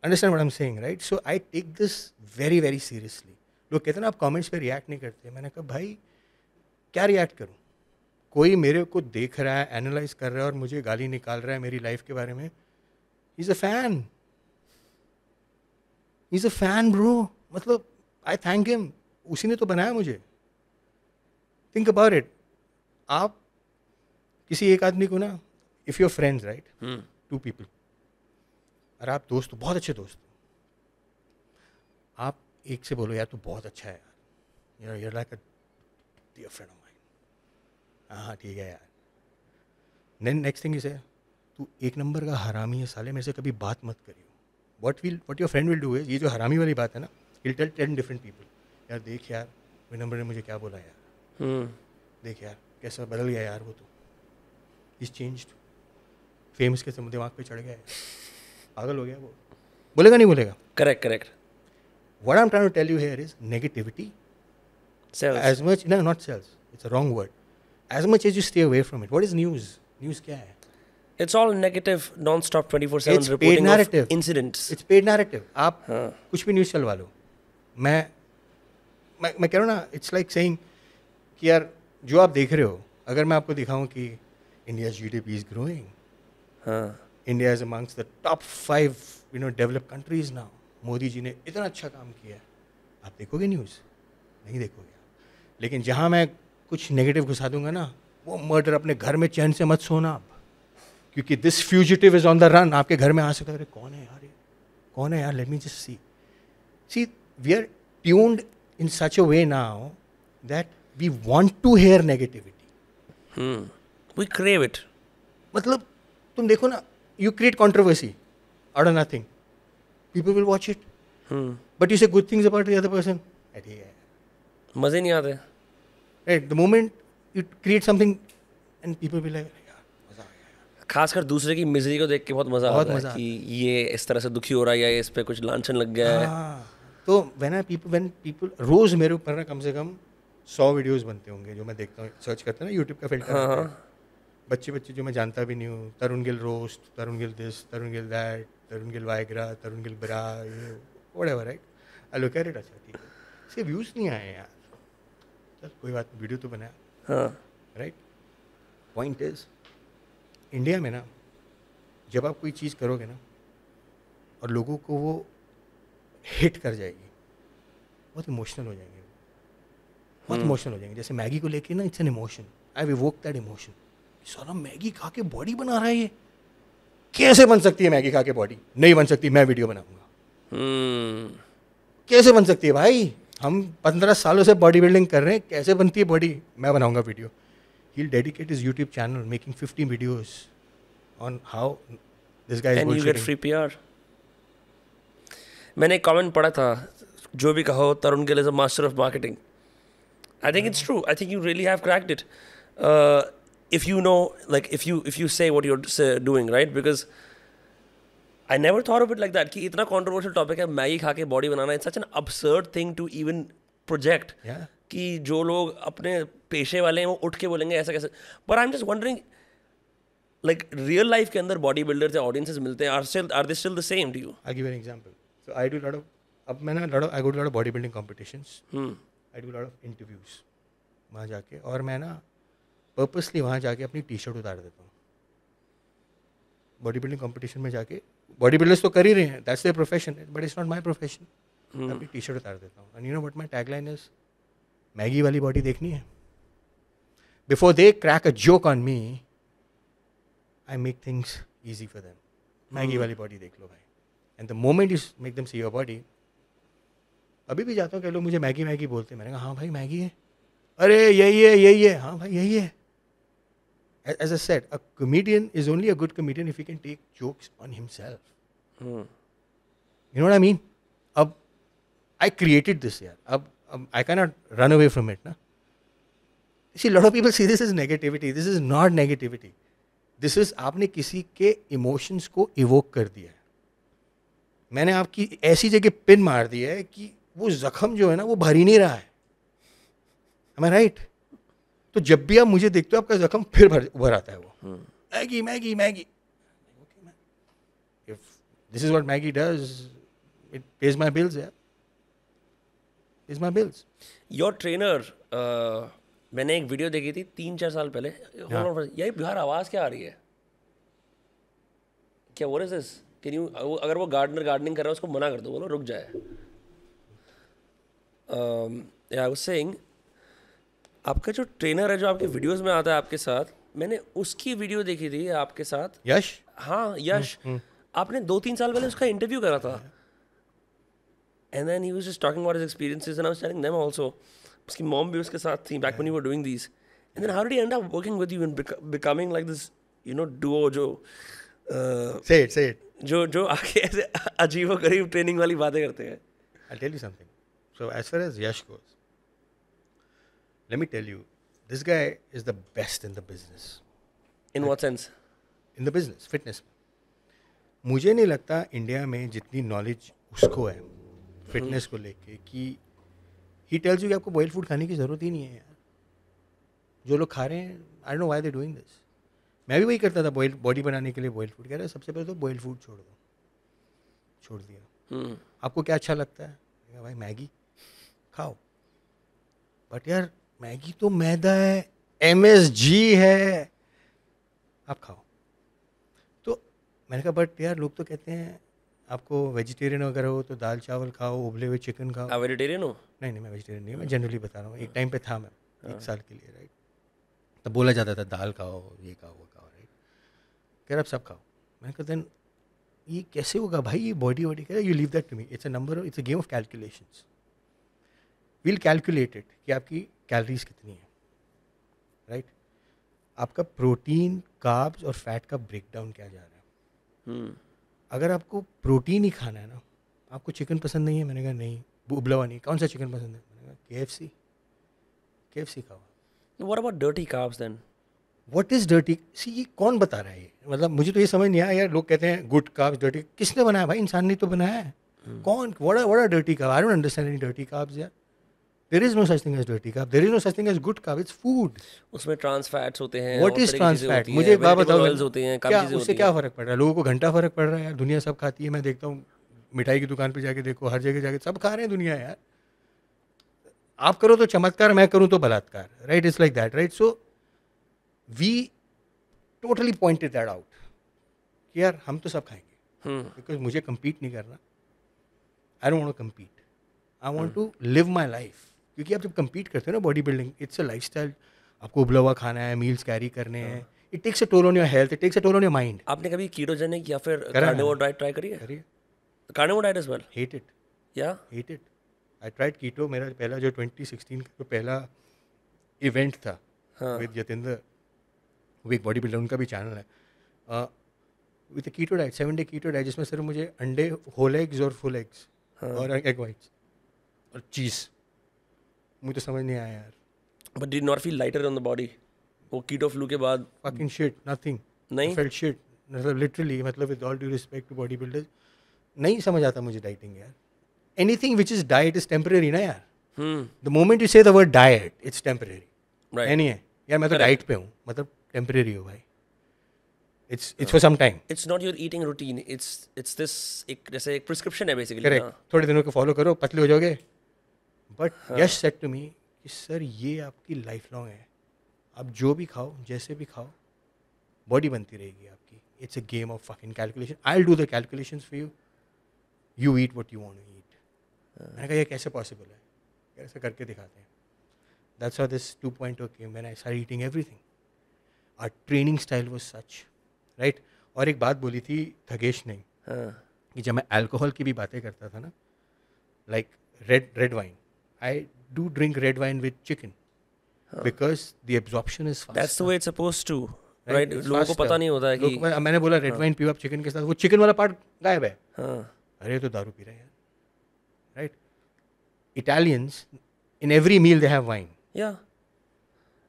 Understand what I am saying, right? So I take this very very seriously. लोग कहते हैं ना आप कमेंट्स पे रिएक्ट नहीं करते. मैंने कहा भाई क्या रिएक्ट करूं? कोई मेरे को देख रहा है, एनालाइज कर रहा है और मुझे गाली निकाल रहा है मेरी लाइफ के बारे में. He is a fan bro. मतलब आई थैंक हिम. उसी ने तो बनाया मुझे. Think about it. आप किसी एक आदमी को ना, if you're friends, right, 2 people, और आप दोस्त हो, बहुत अच्छे दोस्त हो, आप एक से बोलो यार तू बहुत अच्छा है यार, you're like a dear friend of mine. हाँ ठीक है यार. देन नेक्स्ट थिंग इज है, तू 1 नंबर का हरामी है साले, मेरे से कभी बात मत करियो. what your friend will do is, ये जो हरामी वाली बात है ना, he'll tell 10 different people, यार देख यार वो नंबर ने मुझे क्या बोला यार, देख यार कैसा बदल गया यार वो, तो he's changed. फेमस के दिमाग पे चढ़ गया है, पागल हो गया वो. बोलेगा नहीं बोलेगा? Correct. What I'm trying to tell you here is negativity sells. As much, no, not sells, it's a wrong word. As much as you stay away from it. What is news? News क्या है? It's all negative, non-stop 24/7 It's reporting paid narrative. of incidents. It's paid narrative. आप कुछ भी news चलवा लो. मैं कह रहा हूँ ना, it's like saying कि यार जो आप देख रहे हो, अगर मैं आपको दिखाऊं कि India's GDP is growing, India is amongst the top 5 developed countries now, Modi ji ने इतना अच्छा काम किया है, आप देखोगे न्यूज़? नहीं देखोगे. लेकिन जहाँ मैं कुछ नेगेटिव घुसा दूंगा ना, वो मर्डर, अपने घर में चैन से मत सोना आप, क्योंकि this fugitive is on the run. आपके घर में आ सकता है, अरे कौन है यार ये, कौन है यार, let me just see. We are tuned in such a way now that we want to hear negativity. We crave it. मतलब तुम देखो ना, you create controversy out of nothing, people will watch it, but you say good things about the other person, मजे नहीं आते. Right, the moment you create something and people will like, खासकर दूसरे की मिजरी को देख के बहुत मजा आता है कि ये इस तरह से दुखी हो रहा है, या इस पे कुछ लांछन लग गया है. तो when people रोज मेरे ऊपर ना कम से कम 100 वीडियोस बनते होंगे जो मैं देखता हूँ, सर्च करता हूँ ना यूट्यूब का फिल्टर आता है, बच्चे जो मैं जानता भी नहीं हूँ, Tarun Gill roast, Tarun Gill this, Tarun Gill that, Tarun Gill Viagra, Tarun Gill bra, ये whatever, right? I look at it, अच्छा ठीक है, इससे व्यूज़ नहीं आए यार, चल कोई बात नहीं, वीडियो तो बनाया, राइट? पॉइंट इज इंडिया में ना जब आप कोई चीज़ करोगे ना और लोगों को वो हिट कर जाएगी, बहुत इमोशनल हो जाएंगे, बहुत इमोशनल हो जाएंगे. जैसे मैगी को लेके ना, it's an emotion, I evoke that emotion. साला मैगी खा के बॉडी बना रहा है, ये कैसे बन सकती है मैगी खा के बॉडी? नहीं बन सकती, मैं वीडियो बनाऊंगा. कैसे बन सकती है भाई? हम 15 सालों से बॉडी बिल्डिंग कर रहे हैं, कैसे बनती है बॉडी? मैं बनाऊंगा video. He'll dedicate his YouTube channel making 50 videos on how this guy is and you get bullshitting. free PR. मैंने एक कमेंट पढ़ा था, जो भी कहो तरुण Gill is a master of marketing. I think it's true. I think you really have cracked it. If you know, like if you say what you're doing, right? Because I never thought of it like that. कि इतना controversial topic है, Maggi खा के body banana. It's such an absurd thing to even project. Yeah. कि जो लोग अपने पेशे वाले हैं वो उठ के बोलेंगे ऐसा कैसे. But I'm just wondering, like real life के अंदर बॉडी बिल्डर से ऑडियंसेस मिलते हैं, are they still the same to you? I'll give you an example. So I do a lot of, अब मैं ना I go to a lot of bodybuilding competitions. I do a lot of interviews वहाँ जाके, और मैं ना purposely वहाँ जाके अपनी टी शर्ट उतार देता हूँ. बॉडी बिल्डिंग कॉम्पिटिशन में जाके, बॉडी बिल्डर्स तो कर ही रहे हैं, that's their profession, but it's not my profession. मैं अपनी टी शर्ट उतार देता हूँ. And you know what my tagline is? Maggi वाली बॉडी देखनी है? Before they crack a joke on me, I make things easy for them. Maggi वाली body देख लो भाई. And the moment you make them see your body, अभी भी जाता हूँ, कई लोग मुझे मैगी बोलते हैं, मैंने कहा हाँ भाई मैगी है, अरे यही है, हाँ भाई यही है. As I said, a comedian is only a good comedian if he can take jokes on himself. You know what I mean? अब I created this यार, अब I cannot run away from it ना. See, a lot of people see this as negativity. This is not negativity. This is आपने किसी के emotions को evoke कर दिया है. मैंने आपकी ऐसी जगह पिन मार दिया है कि वो जख्म जो है ना वो भर ही नहीं रहा है. Am I right? तो जब भी आप मुझे देखते हो आपका जख्म फिर उभर आता है वो. Maggi. If this is what Maggie does, it pays my bills, yeah. Pays my bills. Your trainer, मैंने एक वीडियो देखी थी 3-4 साल पहले. यही बिहार आवाज़ क्या आ रही है? क्या what is this? Can you, अगर वो गार्डनिंग कर रहा है उसको मना कर दो, बोलो रुक जाए. I was saying, आपका जो ट्रेनर है जो आपके वीडियोस में आता है आपके साथ, मैंने उसकी वीडियो देखी थी आपके साथ. यश? हाँ यश. आपने 2-3 साल पहले उसका इंटरव्यू करा था. And then he was just talking about his experiences and I was telling them also. उसकी मॉम भी उसके साथ थी back when you were doing these. And then how did he end up working with you and becoming like this you know duo जो say it. जो आके ऐसे अजीबो-गरीब training वाली बातें करते हैं. I'll tell you something. So as far as Yash goes, let me tell you, this guy is the best in the business. In what sense? In the business, fitness. मुझे नहीं लगता इंडिया में जितनी knowledge उसको है fitness को लेके कि ही टेल्स यू कि आपको बॉइल्ड फूड खाने की ज़रूरत ही नहीं है यार. जो लोग खा रहे हैं, आई don't know why they doing this. मैं भी वही करता था, बॉइल्ड बॉडी बनाने के लिए बॉइल्ड फूड. कह रहा है सबसे पहले तो बॉइल्ड फूड छोड़ दिया. आपको क्या अच्छा लगता है? भाई मैगी खाओ, बट यार मैगी तो मैदा है, MSG है, आप खाओ. तो मैंने कहा बट यार लोग तो कहते हैं आपको वेजिटेरियन वगैरह हो तो दाल चावल खाओ, उबले हुए चिकन खाओ. आप वेजिटेरियन हो? नहीं मैं वेजिटेरियन नहीं, मैं जनरली बता रहा हूँ. एक टाइम पे था मैं, 1 साल के लिए, राइट. तो बोला जाता था दाल खाओ, ये खाओ, वो खाओ, राइट. कह रहा अब सब खाओ. मैंने कहा देन ये कैसे होगा भाई, ये बॉडी कह रहा you leave that to me. It's a number, it's a game of calculations. Will calculate it कि आपकी कैलोरीज कितनी है, राइट. आपका प्रोटीन, कार्ब्स और फैट का ब्रेकडाउन क्या जा रहा है. अगर आपको प्रोटीन ही खाना है ना, आपको चिकन पसंद नहीं है, मैंने कहा नहीं, उबला हुआ नहीं, कौन सा चिकन पसंद है, मैंने कहा KFC खाओ. What about dirty carbs then? What is dirty? सी ये कौन बता रहा है ये? मतलब मुझे तो ये समझ नहीं आया यार. लोग कहते हैं गुड कार्ब्स, डर्टी. किसने बनाया भाई? इंसान ने तो बनाया है. कौन what are dirty carbs? I don't understand any dirty carbs यार. There is no such thing as dirty carb. There is no such thing as good carb. It's food. उसमें ट्रांस फैट्स होते हैं. What और is तरह की trans चीज़ें fat? होती मुझे हैं, एक बात vegetable बताओ. oils होते हैं, काफी क्या चीज़ें उससे होती क्या हैं. फर्क पड़ रहा है? लोगों को घंटा फर्क पड़ रहा है यार. दुनिया सब खाती है. मैं देखता हूँ मिठाई की दुकान पे जाके देखो, हर जगह जाके सब खा रहे हैं दुनिया यार. आप करो तो चमत्कार, मैं करूँ तो बलात्कार. Right? It's like that. Right? So we totally pointed that out कि यार हम तो सब खाएंगे बिकॉज मुझे compete नहीं करना. I don't want to compete. I want to live my life. क्योंकि आप जब compete करते हो ना body building, it's a lifestyle. आपको उबला हुआ खाना है, मील्स कैरी करने हैं. It takes a toll on your health, it takes a toll on your mind. आपने कभी कीटोजेनिक या फिर करा है. कार्निवोर डाइट ट्राई करी है? करिए. Carnivore diet as well. Hate it. या hate it. I tried keto. मेरा पहला जो 2016 का जो पहला इवेंट था विद यतेंद्र, वो एक बॉडी बिल्डर, उनका भी चैनल है, with keto diet, 7 day keto diet, जिसमें सिर्फ मुझे अंडे, होल एग्स और फुल एग्स और एग वाइट्स और चीज़. मुझे तो समझ नहीं आया यार. But did not feel lighter on the body वो कीटो फ्लू के बाद? fucking shit, nothing. नहीं? I felt shit. मतलब literally, मतलब with all due respect to body builders, नहीं समझ आता मुझे डाइटिंग यार. Anything which is diet is temporary ना यार. The moment you say the word diet, it's temporary. Right. है नहीं है यार. मैं तो डाइट पे हूँ, मतलब टेम्परेरी हो भाई. It's for some time. It's not your eating routine. It's this एक जैसे एक प्रिस्क्रिप्शन है बेसिकली. Correct. थोड़े दिनों को फॉलो करो, पतले हो जाओगे. But Yash said to me कि सर ये आपकी लाइफ लॉन्ग है. आप जो भी खाओ, जैसे भी खाओ, बॉडी बनती रहेगी आपकी. It's a game of fucking calculation. I will do the calculations for you. You eat what you want to eat. मैंने कहा ये कैसे पॉसिबल है? कैसे करके दिखाते हैं. That's how this 2.0 came when I started eating everything. Our training style was such, right? और एक बात बोली थी थगेश ने कि जब मैं अल्कोहल की भी बातें करता था ना, like red wine, I do drink red wine with chicken because the absorption is fast. That's the way it's supposed to. Right? लोगों को पता नहीं होता है कि मैंने बोला रेड वाइन पियो आप चिकन के साथ, वो चिकन वाला पार्ट गायब है. अरे तो दारू पी रहे हैं यार. Right? Italians in every meal they have wine. Yeah.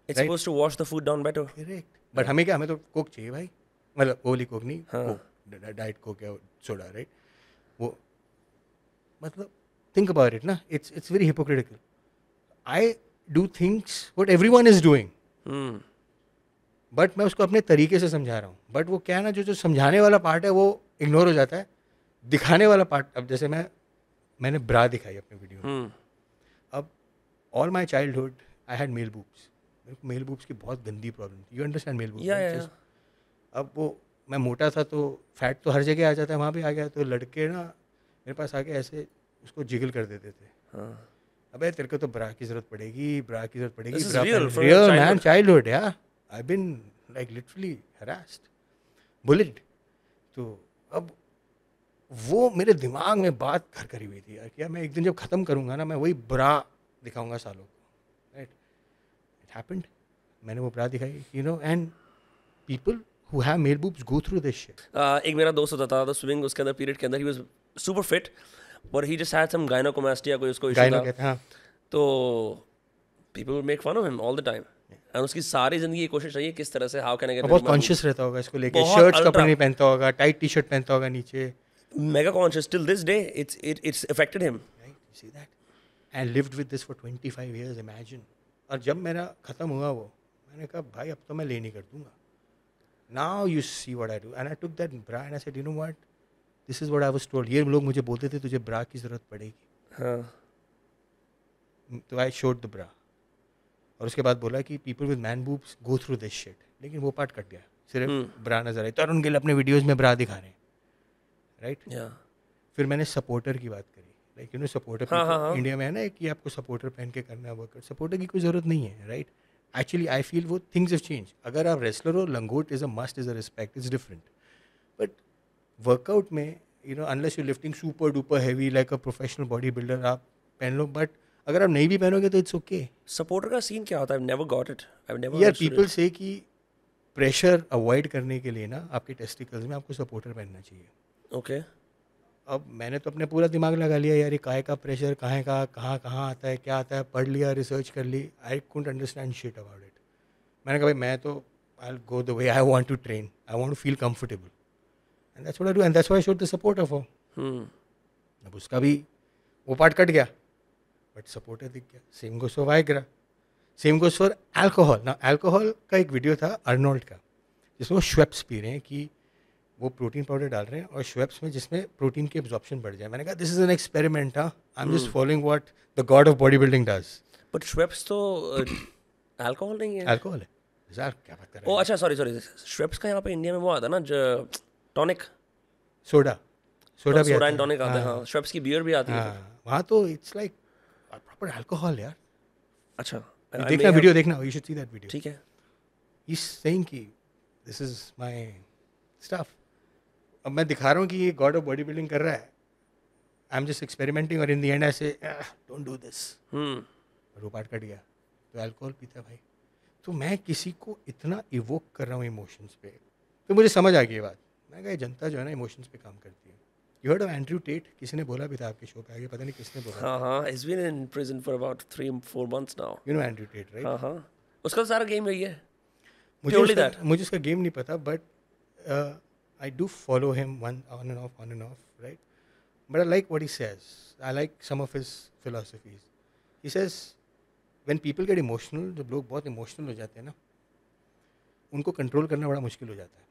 It's Right? supposed to wash the food down better. Correct. But हमें क्या, हमें तो कोक चाहिए भाई. मतलब ओली कोक नहीं, कोक, डाइट कोक या सोडा. राइट? वो मतलब थिंक अबाउट इट ना, it's very hypocritical. I do things what everyone is doing, but मैं उसको अपने तरीके से समझा रहा हूँ. बट वो क्या है ना, जो समझाने वाला पार्ट है वो इग्नोर हो जाता है. दिखाने वाला पार्ट, अब जैसे मैंने ब्रा दिखाई अपने वीडियो में. अब all my childhood I had male boobs. मेरे को मेल बूब्स की बहुत गंदी प्रॉब्लम थी. You understand male boobs? अब वो मैं मोटा था तो फैट तो हर जगह आ जाता है, वहाँ भी आ गया. तो लड़के ना मेरे पास आके ऐसे उसको जिगल कर देते थे. अबे तेरे को तो ब्रा की जरूरत पड़ेगी, ब्रा की जरूरत पड़ेगी. This is real from real childhood. Man, childhood. Yeah I been like literally harassed, bullied. तो अब वो मेरे दिमाग में बात घर करी हुई थी यार, क्या मैं एक दिन जब ख़त्म करूँगा ना, मैं वही ब्रा दिखाऊंगा सालों को. राइट? It happened. मैंने वो ब्रा दिखाई, you know, and people who have male boobs go through this shit. एक मेरा दोस्त होता था, तो स्विमिंग उसके अंदर पीरियड के अंदर ही was super fit, but he just had some gynaecomastia, कोई उसको इशू गायनो था. कहते हैं. हाँ. तो people make fun of him all the time. And उसकी सारी जिंदगी ये कोशिश रही है किस तरह से हाउ कैन आई गेट. बहुत कॉन्शियस रहता होगा इसको लेके. बहुत शर्ट्स ultra. कपड़े नहीं पहनता होगा, टाइट टी शर्ट पहनता होगा नीचे. Mega conscious till this day. It's affected him. Right? You see that? And lived with this for 25 years. Imagine. और जब मेरा ख़त्म हुआ वो, मैंने कहा भाई अब तो मैं ले नहीं कर दूंगा. Now you see what I do. And I took that bra and I said, you know what? This is what I was told. ये लोग मुझे बोलते थे तुझे ब्रा की ज़रूरत पड़ेगी. तो I showed the bra. और उसके बाद बोला कि people with man boobs go through this shit. लेकिन वो पार्ट कट गया. सिर्फ ब्रा नजर आई. तरुण गिल अपने वीडियोस में ब्रा दिखा रहे हैं. राइट? फिर मैंने सपोर्टर की बात करी. Like you no supporter India में है ना कि आपको सपोर्टर पहन के करना है वर्कआउट. सपोर्टर की कोई ज़रूरत नहीं है. राइट? एक्चुअली आई फील वो थिंग्स हैव चेंज. अगर आप रेसलर हो, langot is a must, is a respect, is different. But workout में you know unless you lifting super duper heavy like a professional body builder, आप पहन लो. But अगर आप नहीं भी पहनोगे तो इट्स ओके. सपोर्टर का सीन क्या होता है? I never got it. I never. यार पीपल से कि प्रेशर अवॉइड करने के लिए ना आपके टेस्टिकल्स में आपको सपोर्टर पहनना चाहिए. ओके. अब मैंने तो अपने पूरा दिमाग लगा लिया यार, ये काहे का प्रेशर, काहे का, कहाँ आता है, क्या आता है, पढ़ लिया, रिसर्च कर ली. I couldn't understand shit about it. मैंने कहा भाई मैं तो I will go the way I want to train. I want to feel comfortable. And that's what I do and that's why I showed the supporter for. अब उसका भी वो part cut गया, बट सपोर्टर दिख गया. Same goes for Viagra, same goes for alcohol. ना alcohol का एक वीडियो था अर्नोल्ड का, जिसमें वो श्वेप्स पी रहे हैं कि वो प्रोटीन पाउडर डाल रहे हैं और श्वेप्स में जिसमें प्रोटीन की एब्जॉर्प्शन बढ़ जाए. मैंने कहा this is an experiment. I am just following what the god of body building does. But Schweppes तो अल्कोहल नहीं है. अल्कोहल है यार, क्या बात कर रहे ओ हैं. अच्छा, सॉरी श्वेप्स का यहाँ पे इंडिया में वो आता है ना, टॉनिक, सोडा सोडा भी सोडा आता एंड है. टॉनिक आता है. हाँ, श्वेप्स की बियर भी आती है. हाँ, वहाँ तो इट्स लाइक प्रॉपर अल्कोहल यार. अच्छा, देखना वीडियो, देखना, you should see that video. ठीक है. He's saying कि दिस इज माई स्टफ. अब मैं दिखा रहा हूँ कि ये गॉड ऑफ बॉडी बिल्डिंग कर रहा है. आई एम जस्ट एक्सपेरिमेंटिंग और इन द एंड आई से डोंट डू दिस. वो पार्ट कट गया. तो अल्कोहल पीता भाई. तो मैं किसी को इतना इवोक कर रहा हूँ इमोशंस पे, तो मुझे समझ आ गई ये बात. मैं कहा जनता जो है ना इमोशंस पे काम करती है. You heard of Andrew Tate? किसी ने बोला भी था आपके शो पे आगे, पता नहीं किसने बोला. हाँ हाँ, he's been in prison for about 3-4 months now. You know Andrew Tate right? हाँ हाँ, उसका तो सारा गेम यही है. मुझे उसका गेम नहीं पता, but I do follow him on and off right. But I like what he says. I like some of his philosophies. He says when people get emotional, जब लोग बहुत इमोशनल हो जाते हैं ना, उनको कंट्रोल करना बड़ा मुश्किल हो जाता है.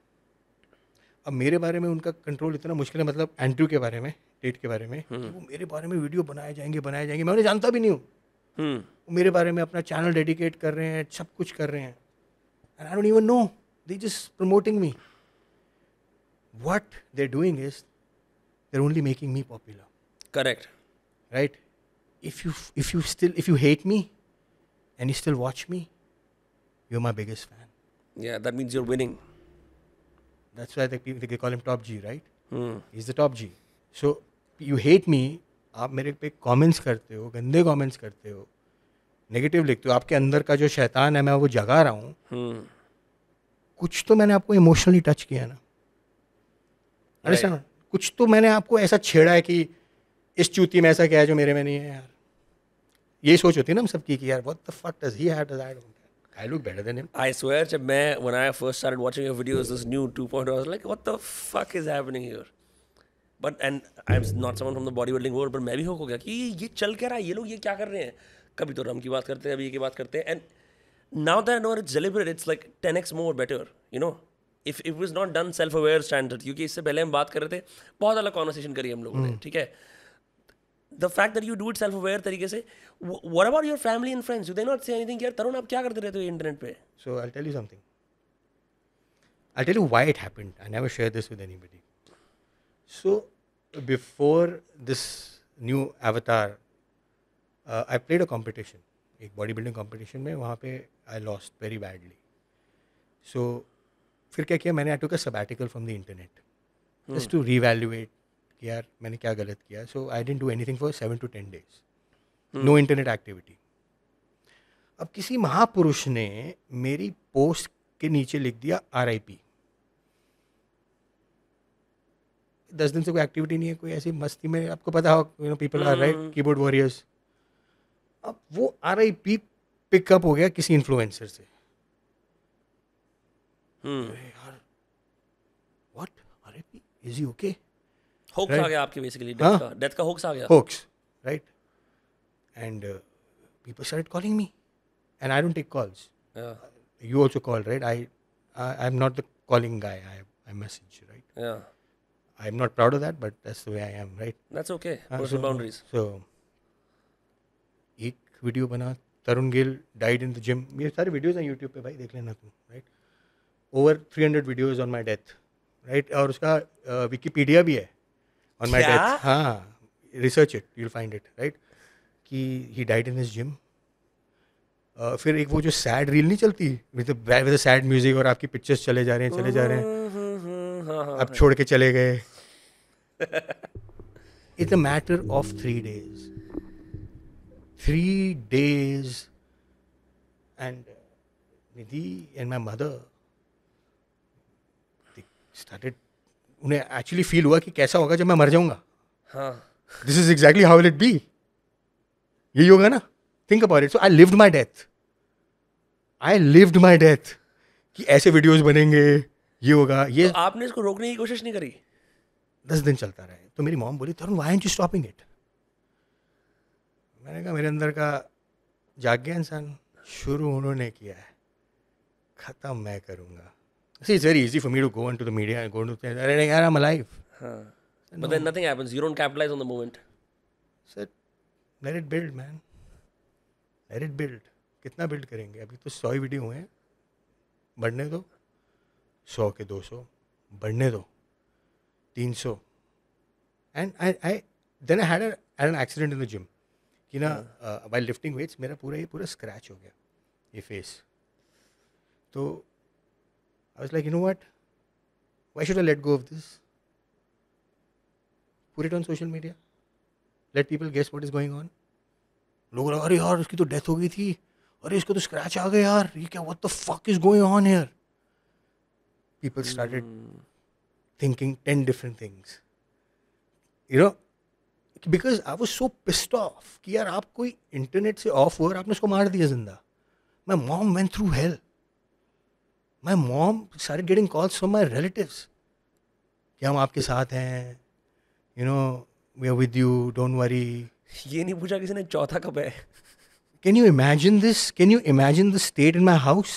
अब मेरे बारे में उनका कंट्रोल इतना मुश्किल है, मतलब एंड्रयू के बारे में, टेट के बारे में, कि वो मेरे बारे में वीडियो बनाए जाएंगे, मैं उन्हें जानता भी नहीं हूँ. वो मेरे बारे में अपना चैनल डेडिकेट कर रहे हैं, सब कुछ कर रहे हैं. And I don't even know. They're just promoting me. What they're doing is they're only making me popular. Correct. Right? If you hate me and you still watch me, you're my biggest fan. Yeah, that means you're winning. That's why they call him Top G, right? He's the Top G. So you hate me. आप मेरे पे comments करते हो, गंदे comments करते हो, negative लिखते हो. आपके अंदर का जो शैतान है मैं वो जगा रहा हूँ. कुछ तो मैंने आपको इमोशनली टच किया ना. Right. कुछ तो मैंने आपको ऐसा छेड़ा है कि इस चूती में ऐसा क्या है जो मेरे में नहीं है यार. यही सोच होती है ना हम सबकी कि यार what the fuck does he have that I don't. I look better than him. I swear, when I first started watching your videos, this new 2.0, I was like, what the fuck is happening here? And I'm not someone from the bodybuilding world, but मैं भी हो गया कि ये चल क्या रहा है, ये लोग ये क्या कर रहे हैं. कभी तो रम की बात करते हैं, कभी ये की बात करते हैं. And now that I know it's deliberate, it's like 10x more better, you know. If it was not done self-aware standard, क्योंकि इससे पहले हम बात कर रहे थे, बहुत अलग कॉन्वर्सेशन करी हम लोगों ने, ठीक है. The fact that you do it self-aware तरीके से, what about your family and friends? Do they not say anything? यार तरुण आप क्या करते रहते हो इंटरनेट पे? So I'll tell you something. I'll tell you why it happened. I never share this with anybody. So before this new avatar, I played a competition, एक body building competition में. वहाँ पे I lost very badly. So फिर क्या किया मैंने, I took a sabbatical from the internet just to reevaluate कि यार मैंने क्या गलत किया. So I didn't do anything for 7 to 10 days. No internet activity. अब किसी महापुरुष ने मेरी पोस्ट के नीचे लिख दिया RIP. 10 दिन से कोई एक्टिविटी नहीं है, कोई ऐसी मस्ती में, आपको पता हो, you know people are right, keyboard warriors. अब वो RIP पिकअप हो गया किसी इन्फ्लुएंसर से. यार what, RIP, is he okay? Hoax आ गया आपके बेसिकली, डेथ का होक्स आ गया. Hoax, right. And people started calling me and I don't take calls. You also call, right? I'm not the calling guy. I message, right? Yeah. I'm not proud of that, but that's the way I am, right? That's okay. Personal boundaries. So, एक video बना, तरुण Gill died in the gym. ये सारे videos हैं YouTube पे भाई, देख लेना तुम, right? Over 300 videos on my death, right? और उसका Wikipedia भी है on my death. हाँ, research it, you'll find it, right? कि he died in his gym. फिर एक वो जो सैड रील नहीं चलती विद सैड म्यूजिक और आपकी पिक्चर्स चले जा रहे हैं, अब छोड़ के चले गए. It's a matter of 3 days. 3 days and Nidhi and my mother started, उन्हें एक्चुअली फील हुआ कि कैसा होगा जब मैं मर जाऊंगा. This is exactly how will it be. यही होगा ना. Think about it. So I lived my death. कि ऐसे वीडियोस बनेंगे, ये होगा, ये. तो आपने इसको रोकने की कोशिश नहीं करी? 10 दिन चलता रहा है. तो मेरी मॉम बोली Tarun why aren't you stopping it. मैंने कहा मेरे अंदर का जाग गया इंसान, शुरू उन्होंने किया है, ख़त्म मैं करूँगा. See, it's very easy for me to go into the media and go into things. अरे यार I'm alive. But then nothing happens. You don't capitalize on the moment. Said, let it build, man. Let it build. कितना build करेंगे? अभी तो 100 video हुए हैं, बढ़ने दो. 100 के 200, बढ़ने दो. 300. And then I had an accident in the gym. कि ना while lifting weights मेरा पूरा scratch हो गया ये face. तो I was like, you know what? Why should I let go of this? Put it on social media. Let people guess what is going on. लोग लगा अरे यार उसकी तो डेथ हो गई थी, अरे इसको तो स्क्रैच आ गया यार, ये क्या, what the fuck is going on here? People started thinking 10 different things. You know, because I was so pissed off कि यार आप कोई इंटरनेट से ऑफ हुआ और आपने उसको मार दिया जिंदा. My mom went through hell. My mom started getting calls from my relatives कि हम आपके साथ हैं, you know, we are with you, don't worry. ये नहीं पूछा किसी ने चौथा कब है. Can you imagine this? Can you imagine the state in my house?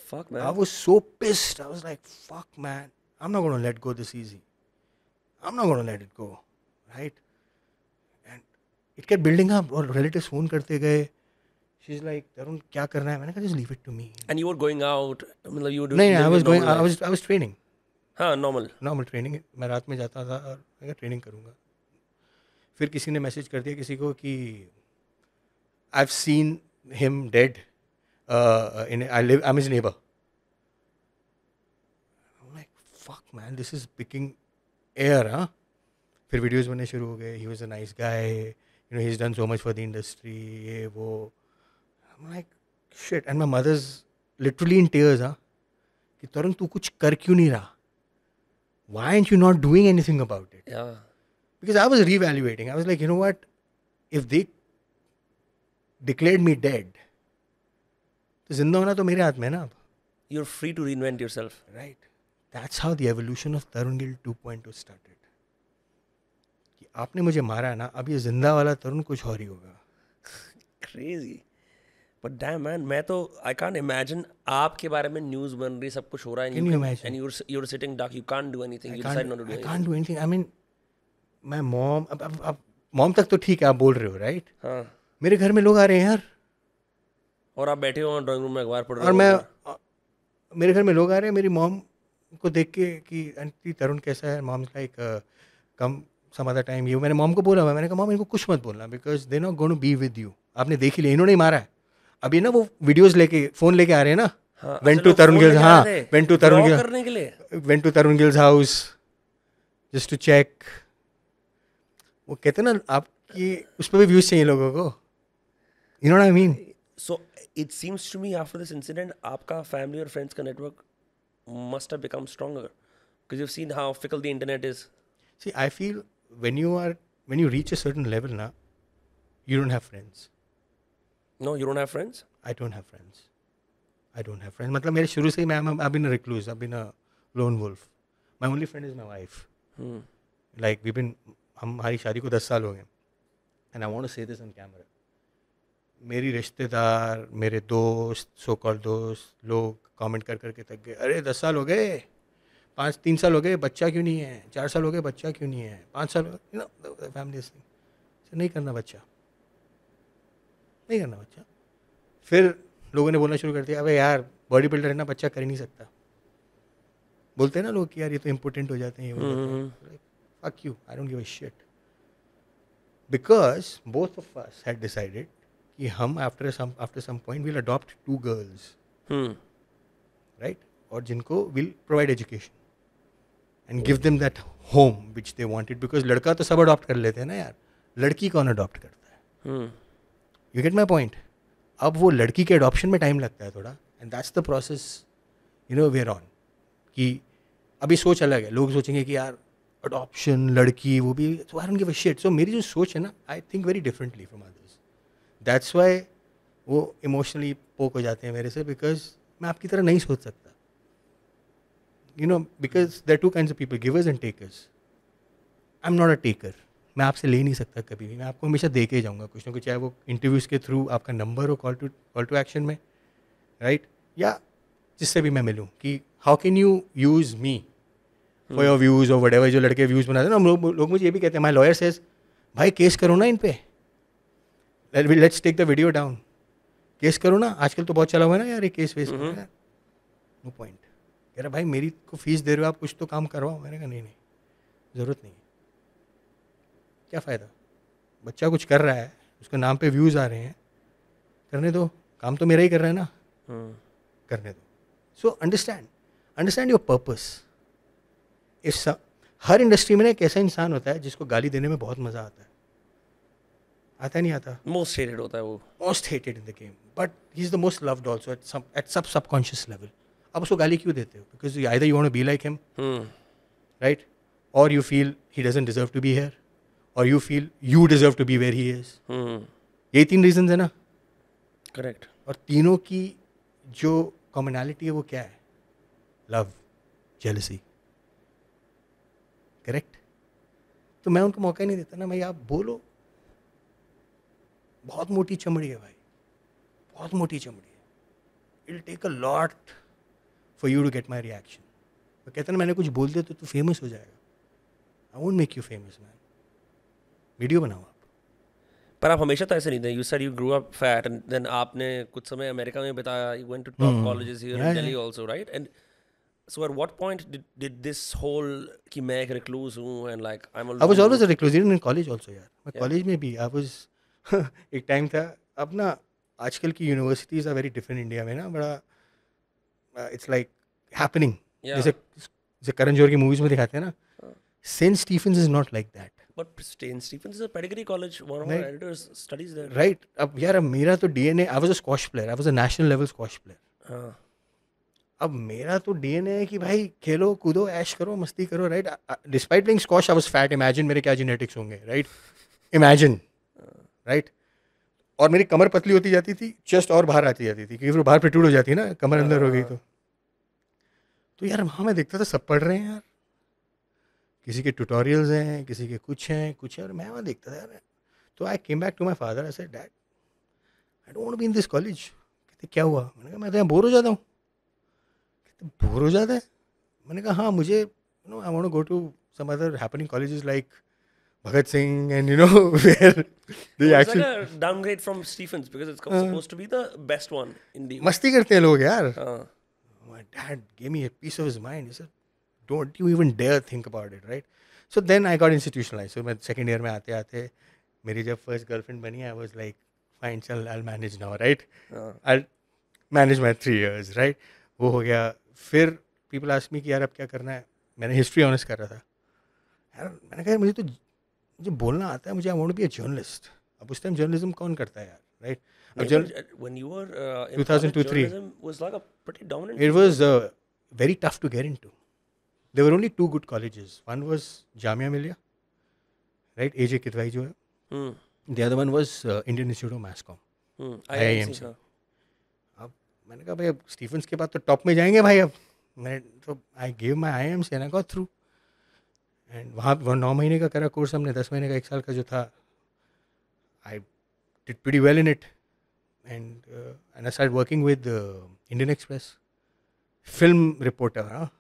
Fuck man. I was so pissed. I was like, fuck man, I'm not going to let go this easy. I'm not going to let it go, right? And it kept building up और relatives phone करते गए. She's like, Tarun, क्या करना है? मैंने कहा just leave it to me. And you were going out, मतलब you were doing. नहीं, I was going. normal life. I was training. हाँ, normal ट्रेनिंग. मैं रात में जाता था और मैं ट्रेनिंग करूँगा. फिर किसी ने मैसेज कर दिया किसी को कि I've seen him dead. I'm his neighbor. I'm like, fuck man, this is picking air, huh? फिर वीडियोस बनने शुरू हो गए. He was a nice guy. You know, he's done so much for the industry. ये वो. I'm like, shit. And my mother's literally in tears, huh? कि तरुण तू कुछ कर क्यों नहीं रहा? Why aren't you not doing anything about it? Yeah. Because I was reevaluating. I was like, you know what? If they declared me dead, तो जिंदा होना तो मेरे हाथ में है ना अब. You're free to reinvent yourself. Right. That's how the evolution of Tarun Gill 2.0 started. कि आपने मुझे मारा है ना, अब ये जिंदा वाला तरुण कुछ और ही होगा. Crazy. But damn man, मैं तो I can't imagine आपके बारे में न्यूज़ बन रही, सब कुछ हो रहा है. Can you imagine? And you're sitting duck. You can't do anything. You decide not to do I anything. can't do anything. I mean, my mom. अब mom तक तो ठीक है, आप बोल रहे हो, right? हाँ. मेरे घर में लोग आ रहे हैं यार. और आप बैठे हो ड्राइंग रूम में अखबार पढ़ रहे और हो. मैं मेरे घर में लोग आ रहे हैं, मेरी मॉम को देख के कि आंटी तरुण कैसा है. मॉम लाइक कम सम अदर टाइम. ये मैंने मॉम को बोला हुआ. मैंने कहा मॉम इनको कुछ मत बोलना because they not going to be with you. आपने देख ही लिया, इन्होंने ही मारा है. अभी ना वो वीडियोस लेके फोन लेके आ रहे हैं ना. Went to Tarun Gill's. हाँ, वेंट टू तरुण गिल्स करने के लिए. Went to Tarun Gill's house just to check. वो कहते हैं ना आपकी उस पर भी व्यूज चाहिए लोगों को. You know what I mean. So it seems to me after this incident, आपका family और friends का network must have become stronger because you've seen how fickle the internet is. See, I feel when you reach a certain level now, you don't have friends. No, you don't have friends? I don't have friends. मतलब मेरे शुरू से ही I've been a recluse. I've been a lone wolf. My only friend is my wife. Like हमारी शादी को 10 साल हो गए. And I want to say this on camera. मेरी रिश्तेदार, मेरे दोस्त, सो कॉल्ड दोस्त, लोग कमेंट कर करके थक गए. अरे 10 साल हो गए, 3 साल हो गए, बच्चा क्यों नहीं है? 4 साल हो गए, बच्चा क्यों नहीं है? 5 साल, यू नो, फैमिली थिंग. नहीं करना बच्चा. फिर लोगों ने बोलना शुरू कर दिया, अबे यार बॉडी बिल्डर है ना, बच्चा कर ही नहीं सकता. बोलते हैं ना लोग कि यार ये तो इम्पोर्टेंट हो जाते हैं. Fuck you, I don't give a shit. Because both of us had decided कि हम after some point will adopt 2 girls, right, और जिनको will provide education and give them that home which they wanted. Because लड़का तो सब adopt कर लेते हैं ना यार, लड़की कौन अडॉप्ट करता है? You get my point. अब वो लड़की के अडॉप्शन में टाइम लगता है थोड़ा. And that's the process, you know, we are on. कि अभी सोच अलग है. लोग सोचेंगे कि यार अडॉप्शन, लड़की, वो भी, so I don't give a shit. So मेरी जो सोच है ना, I think very differently from others. That's why वो इमोशनली पोक हो जाते हैं मेरे से, बिकॉज मैं आपकी तरह नहीं सोच सकता. You know, because there are 2 kinds of people, givers and takers. I am not a taker, मैं आपसे ले नहीं सकता कभी भी, मैं आपको हमेशा दे के जाऊँगा कुछ ना कुछ, चाहे वो इंटरव्यूज़ के थ्रू आपका नंबर हो कॉल टू एक्शन में, राइट, या जिससे भी मैं मिलूँ, कि how can you use me for your views और वट जो लड़के व्यूज़ बनाते हैं ना, लोग मुझे ये भी कहते हैं, माई लॉयर सेज भाई केस करो ना इन पे, let's take the video down, case करो ना, आजकल तो बहुत चला हुआ है ना यार ये केस वेस, नो पॉइंट, कह रहा भाई मेरी को फीस दे रहे हो आप, कुछ तो काम करवाओ। मैंने कहा नहीं ज़रूरत नहीं है, क्या फ़ायदा, बच्चा कुछ कर रहा है, उसके नाम पे व्यूज़ आ रहे हैं, करने दो, काम तो मेरा ही कर रहा है ना, करने दो। So understand your purpose. इस हर इंडस्ट्री में ना एक ऐसा इंसान होता है जिसको गाली देने में बहुत मज़ा आता है, आता नहीं आता, मोस्ट हेटेड होता है वो, most hated in the game, but he is the most loved also at subconscious level. आप उसको गाली क्यों देते हो? Because either you want to be like him, right, और you feel he doesn't deserve to be here, और you feel you deserve to be where he is. यही 3 reasons है ना, करेक्ट। और तीनों की जो कॉमनैलिटी है वो क्या है? Love, jealousy, correct. तो मैं उनको मौका ही नहीं देता ना, भाई आप बोलो, बहुत मोटी चमड़ी है भाई, बहुत मोटी चमड़ी है, it will take a lot for you to get my reaction. तो कहते ना मैंने कुछ बोल दिया तो तू फेमस हो जाएगा, I won't make you famous man, video बनाओ आप। पर आप हमेशा तो ऐसे नहीं थे, you said you grew up fat and then आपने कुछ समय अमेरिका में बिताया, you went to top colleges here in Delhi also, right? And so at what point did this whole कि मैं एक recluse हूँ and like I'm I was always a recluse even in college also यार, मैं Yeah. College में भी I was एक time था, अब ना आजकल की universities are very different India में ना, बड़ा इट्स लाइक हैपनिंग, Yeah. जैसे करण जौहर की मूवीज में दिखाते हैं ना, Saint Stephen's is not like that, But St. Stephen's is a pedigree college, one of our Right. editors studies there. Right. अब यार अब मेरा तो DNA, I was a squash player, I was a national level squash player, हाँ, अब मेरा तो DNA है कि भाई खेलो कूदो ऐश करो मस्ती करो, right. Despite playing squash I was fat, imagine मेरे क्या जेनेटिक्स होंगे, राइट, इमेजिन, राइट। और मेरी कमर पतली होती जाती थी, चेस्ट और बाहर आती जाती थी, क्योंकि फिर बाहर प्रिट्रूड हो जाती है ना, कमर अंदर हो गई तो यार वहाँ मैं देखता था सब पढ़ रहे हैं यार, किसी के ट्यूटोरियल्स हैं, किसी के कुछ हैं, और मैं वहाँ देखता था यार। तो I came back to my father, I said dad I don't want to be in this college. कहते क्या हुआ? मैंने कहा मैं तो यहाँ बोर हो जाता हूँ। कहते बोर हो जाता है? मैंने कहा हाँ, मुझे you know I want to go to some other happening colleges like Bhagat Singh and you know where they it's actually like a downgrade from Stephen's because it's supposed to be the best one in the मस्ती करते हैं लोग यार। हाँ, My dad gave me a piece of his mind. He said, "Don't you even dare think about it, right?" So then I got institutionalized. So मैं second year में आते मेरी जब first girlfriend बनी, I was like, fine, चल, I'll manage now, right? हाँ, I'll manage my 3 years, right? वो हो गया। फिर people asked me कि यार अब क्या करना है? मैंने history honors कर रहा था। यार मैंने कहा मुझे बोलना आता है, मुझे I want to be a journalist. अब उस टाइम जर्नलिज्म कौन करता है यार, right? when you were in 2002, college, 3. journalism was like a pretty dominant It field. was very tough to get into. There were only 2 good colleges. One was Jamia Millia, right? AJ Kidwai जो है. Hmm, The other one was Indian Institute of Mass Comm. IIMC, हाँ. अब मैंने कहा भाई अब Stephen's के बाद तो टॉप में जाएंगे भाई। अब मैं तो I give my IIMC and I got through. And वहाँ 9 महीने का करा कोर्स हमने, 10 महीने का 1 साल का जो था, I did pretty well in it and I start working with Indian express, film reporter. हाँ,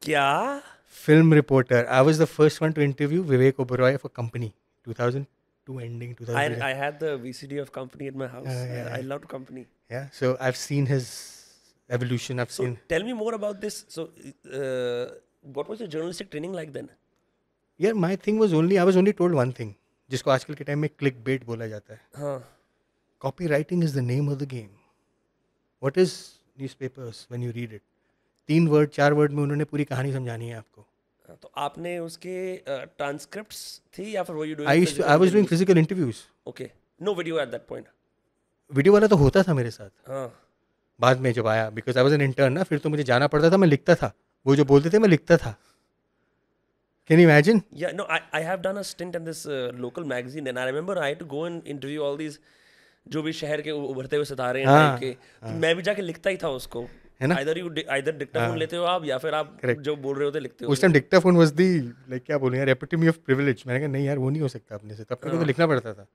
क्या? Film reporter. I was the first one two interview Vivek Oberoi for company, 2002 ending 2003. I had the VCD of Company at my house. yeah. I loved Company. Yeah, so I've seen his evolution. I've So seen. tell me more about this. So what was your journalistic training like then? Yeah, my thing was I was only told one thing, जिसको आजकल के time में click bait बोला जाता है। हाँ, Copy writing is the name of the game. What is newspapers when you read it? 3 word 4 word में उन्होंने पूरी कहानी समझानी है आपको। तो आपने उसके ट्रांसक्रिप्ट्स थी या फिर वो you doing? I was doing physical interviews. Okay, no video at that point. Video वाला तो होता था मेरे साथ हाँ, बाद में जब आया, because I was an intern ना, फिर तो मुझे जाना पड़ता था, मैं लिखता था, वो जो बोलते थे मैं लिखता था। Can you imagine? yeah, no, I have done a stint in this local magazine and I remember I had to go and interview all these जो भी शहर के उभरते हुए सितारे हैं हाँ, टाइप के, तो मैं भी जाके लिखता ही था उसको। है ना? आइदर डिक्टाफोन लेते हो आप या फिर आप Correct. जो बोल रहे होते लिखते हो. उस time Dictaphone was the like क्या बोलूं यार एपिटमी ऑफ प्रिविलेज. मैंने कहा नहीं यार वो नहीं हो सकता अपने से, तो अपने को तो लिखना पड़ता था.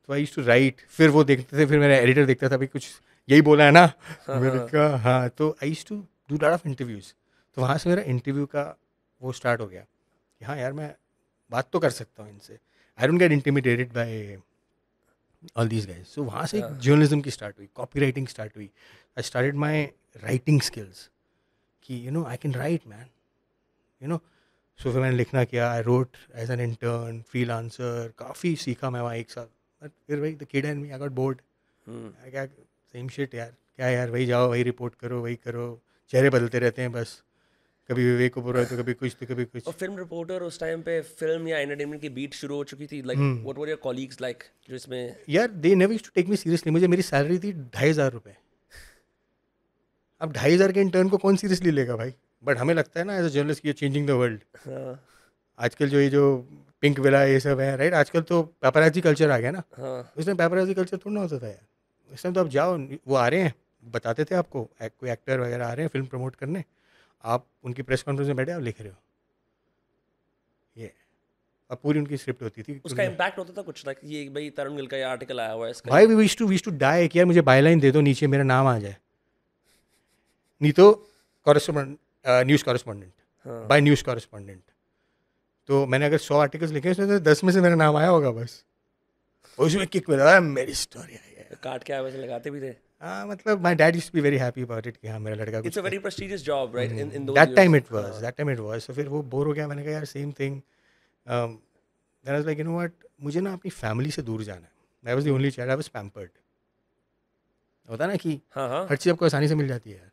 तो आई यूज्ड टू राइट, फिर वो देखते थे, फिर मेरा एडिटर देखता था भाई कुछ यही बोला है ना. मैंने कहा हाँ. तो I used to do lot of interviews. तो वहाँ से मेरा इंटरव्यू का वो स्टार्ट हो गया कि हाँ यार मैं बात तो कर सकता हूँ इनसे. I don't get intimidated by all these guys. So वहाँ से एक जर्नलिज्म की स्टार्ट हुई, कॉपी राइटिंग स्टार्ट हुई. I started my writing skills कि you know I can write man, you know. So फिर मैंने लिखना किया. I wrote as an intern, freelancer, काफ़ी सीखा मैं वहाँ एक साल. बट फिर भाई the kid and me I got bored. क्या सेम शिट यार, क्या यार वही जाओ वही रिपोर्ट करो वही करो, चेहरे बदलते रहते हैं बस. कभी विवेक ओबेरॉय तो कभी कुछ तो कभी कुछ. और फिल्म रिपोर्टर उस टाइम पे फिल्म या एंटरटेनमेंट की बीट शुरू हो चुकी थी. Like what were your colleagues like जो इसमें. यार they never used to take me seriously. मुझे मेरी सैलरी थी 2,500 रुपये. अब 2,500 के इंटर्न को कौन सीरियसली लेगा भाई. बट हमें लगता है ना एज अ जर्नलिस्ट ये चेंजिंग द वर्ल्ड. आजकल जो ये जो पिंक विला ये सब है राइट, आजकल तो पेपराजी कल्चर आ गया ना. उस टाइम पेपराजी कल्चर थोड़ा ना होता था यार. उस टाइम तो आप जाओ, वो आ रहे हैं बताते थे आपको, कोई एक्टर वगैरह आ रहे हैं फिल्म प्रमोट करने, आप उनकी प्रेस कॉन्फ्रेंस में बैठे आप लिख रहे हो. ये अब पूरी उनकी स्क्रिप्ट होती थी. उसका इम्पैक्ट होता था कुछ लाइक ये भाई तरुण गिल का ये आर्टिकल आया हुआ है इसका. भाई वी विश टू डाई कि यार मुझे बायलाइन दे दो नीचे मेरा नाम आ जाए. नहीं तो correspondent, news correspondent, by news correspondent. तो मैंने अगर 100 आर्टिकल्स लिखे उसमें तो 10 में से मेरा नाम आया होगा बस. उसमें किक मिला मेरी स्टोरी आई है. काट के वैसे लगाते भी थे. हाँ मतलब my dad used to be very happy about it कि हाँ मेरा लड़का. It's a very prestigious job right in those that time it was. तो फिर वो बोर हो गया. मैंने कहा यार same thing. Then I was like you know what, मुझे ना अपनी फैमिली से दूर जाना है. I was the only child. I was pampered. होता ना कि हर चीज़ आपको आसानी से मिल जाती है यार.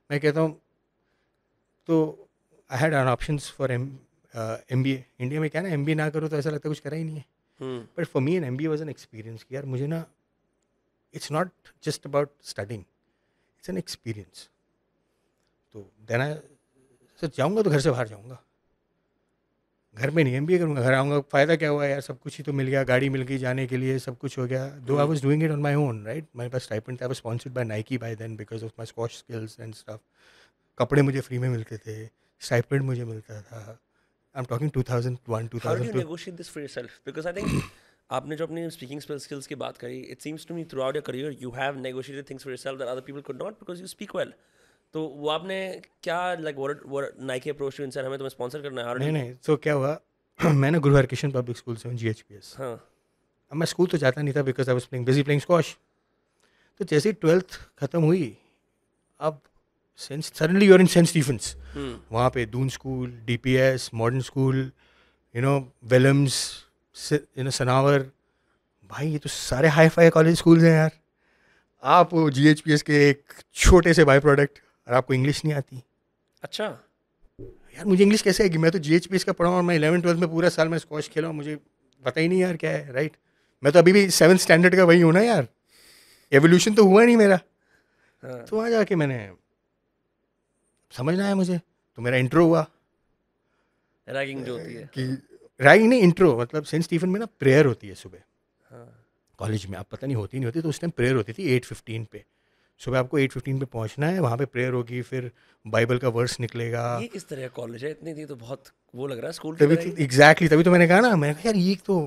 मैं कहता हूँ तो I had an options for MBA. India में क्या ना MBA ना करो तो ऐसा लगता है कुछ करा ही नहीं है. But for me an MBA was an experience कि यार मुझे ना it's not just about studying, it's an experience. तो देन आई सर जाऊँगा तो घर से बाहर जाऊँगा, घर में नहीं MBA करूँगा. घर आऊँगा फ़ायदा क्या हुआ यार, सब कुछ ही तो मिल गया, गाड़ी मिल गई जाने के लिए, सब कुछ हो गया. Though I was doing it on my own right. मेरे पास स्टाइपेंड था. I was sponsored by Nike by then because of my squash skills and stuff. कपड़े मुझे फ्री में मिलते थे, स्टाइपेंड मुझे मिलता था. I am talking 2001 How did you 2002. negotiate this for yourself? Because I think आपने जो अपनी स्पीकिंग स्किल्स की बात करी, it seems to me throughout your career you have negotiated things for yourself that other people could not because you speak well. तो वो आपने क्या like what Nike approach you and said हमें तुम्हें sponsor करना है. नहीं तो क्या हुआ मैं ना गुरु हरकिशन पब्लिक स्कूल से हूँ GHPS. हाँ. अब मैं स्कूल तो जाता नहीं था because I was busy playing squash. तो जैसे ही 12th ख़त्म हुई, अब suddenly you are in Saint Stephen's. वहाँ पे Doon school, DPS, modern school, you know Williams, you know Sanawar. भाई ये तो सारे हाई फाई कॉलेज स्कूल्स हैं यार. आप GHPS के एक छोटे से बाई प्रोडक्ट और आपको इंग्लिश नहीं आती. अच्छा यार मुझे इंग्लिश कैसे आएगी. मैं तो GHPS का पढ़ा हूँ और मैं 11th-12th में पूरा साल मैं स्क्वॉश खेला हूँ, मुझे पता ही नहीं यार क्या है राइट. मैं तो अभी भी 7th स्टैंडर्ड का वही हूँ ना यार. एवोल्यूशन तो हुआ नहीं मेरा. तो वहाँ जाके मैंने समझना है मुझे. तो मेरा इंट्रो हुआ रैगिंग जो होती है कि रैगिंग नहीं, इंट्रो मतलब सेंट स्टीफन में ना प्रेयर होती है सुबह. कॉलेज में आप पता नहीं होती नहीं होती. तो उस टाइम प्रेयर होती थी 8:15 पे. सुबह आपको 8:15 पे पहुंचना है, वहाँ पे प्रेयर होगी, फिर बाइबल का वर्स निकलेगा. ये किस तरह का कॉलेज है, इतनी थी तो बहुत वो लग रहा है स्कूल तभी एग्जैक्टली तभी तो मैंने कहा ना, मैंने कहा यार ये तो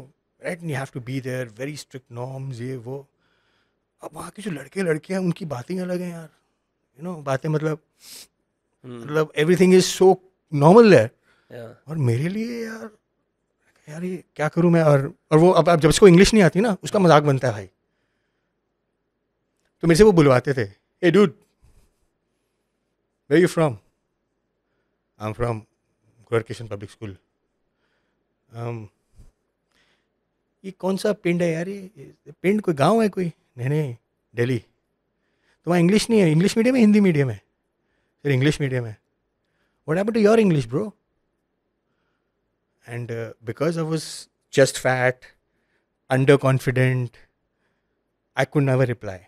right you have to be there, very strict norms ये वो. अब वहाँ के जो लड़के लड़कियाँ उनकी बातें अलग हैं यार. यू नो बातें मतलब एवरीथिंग इज सो नॉर्मल है. और मेरे लिए यार ये क्या करूँ मैं. और वो अब जब उसको इंग्लिश नहीं आती ना उसका मजाक बनता है भाई. तो मेरे से वो बुलवाते थे, ए dude where you from. I am from Guru Harkishan public school. ये कौन सा पिंड है यार, ये पिंड कोई गांव है कोई. नहीं दिल्ली. तो वहाँ इंग्लिश नहीं है. इंग्लिश मीडियम है हिंदी मीडियम है. फिर इंग्लिश मीडियम है. What happened to your English bro. And because I was just fat, underconfident, I could never reply.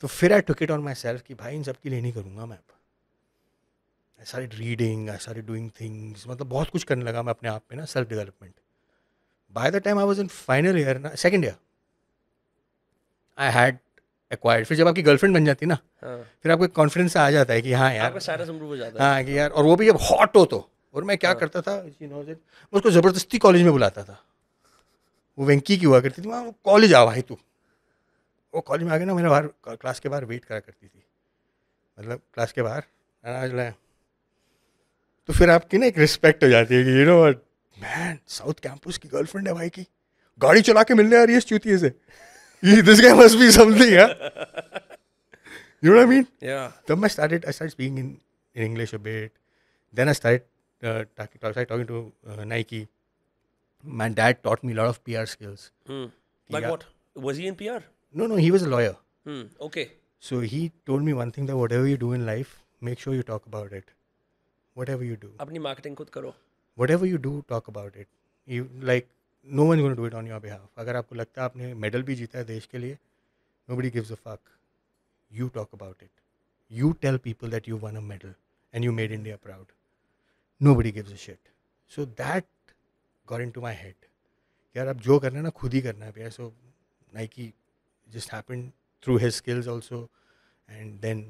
तो फिर I took it on myself कि भाई इन सब के लिए नहीं करूँगा मैं. I started reading, I started doing things. मतलब बहुत कुछ करने लगा मैं अपने आप में ना, self development. By the time I was in final year ना, second year, I had acquired. फिर जब आपकी गर्लफ्रेंड बन जाती है ना, हाँ, फिर आपको एक कॉन्फिडेंस आ जाता है कि हाँ यार, आपका स्टेटस इंप्रूव हो जाता है. हाँ कि यार, और वो भी जब हॉट हो तो. और मैं क्या करता था, मैं उसको ज़बरदस्ती कॉलेज में बुलाता था. वो वेंकी की हुआ करती थी, वहाँ कॉलेज आ भाई तू. वो कॉलेज में आके ना मेरे बाहर, क्लास के बाहर वेट करा करती थी, मतलब क्लास के बाहर. तो फिर आपकी ना एक रिस्पेक्ट हो जाती है कि you know what man, south campus की गर्लफ्रेंड है भाई की, गाड़ी चला के मिलने आ रही है इस चूतिए से. This guy must be something, यार. You know what I mean? Yeah. Then I started speaking in English a bit. Then I started talking to Nike. My dad taught me a lot of PR skills. Like Yeah. what? Was he in PR? No, he was a lawyer. Okay. So he told me one thing, that whatever you do in life, make sure you talk about it. Whatever you do. अपनी marketing खुद करो. Whatever you do, talk about it. You like, no one's going to do it on your behalf. अगर आपको लगता है आपने medal भी जीता है देश के लिए, nobody gives a fuck. You talk about it. You tell people that you won a medal and you made India proud. Nobody gives a shit. So that got into my head. यार अब जो करना है ना खुद ही करना है भैया. So Nike just happened through his skills also, and then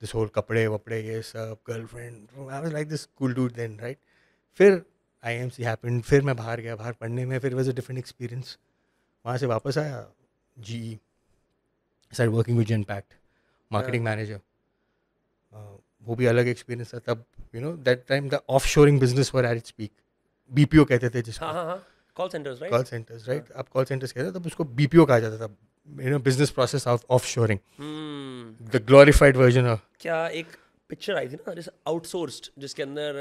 this whole कपड़े वपड़े ये सब, girlfriend, I was like this cool dude then, right? फिर IMC happened, फिर मैं बाहर गया, बाहर पढ़ने में, फिर was a different experience. वहाँ से वापस आया, GE, started working with Genpact, marketing manager. वो भी अलग एक्सपीरियंस था तब. You know that time the of shoring business were at its peak. BPO कहते थे जिसको, हाँ. Call centers, right? Call centres, right. आप कॉल सेंटर्स कहते थे तब, उसको BPO कहा जाता था, you know business process of of shoring, the glorified version of. क्या एक पिक्चर आई थी ना, जैसे आउटसोर्स्ड, जिसके अंदर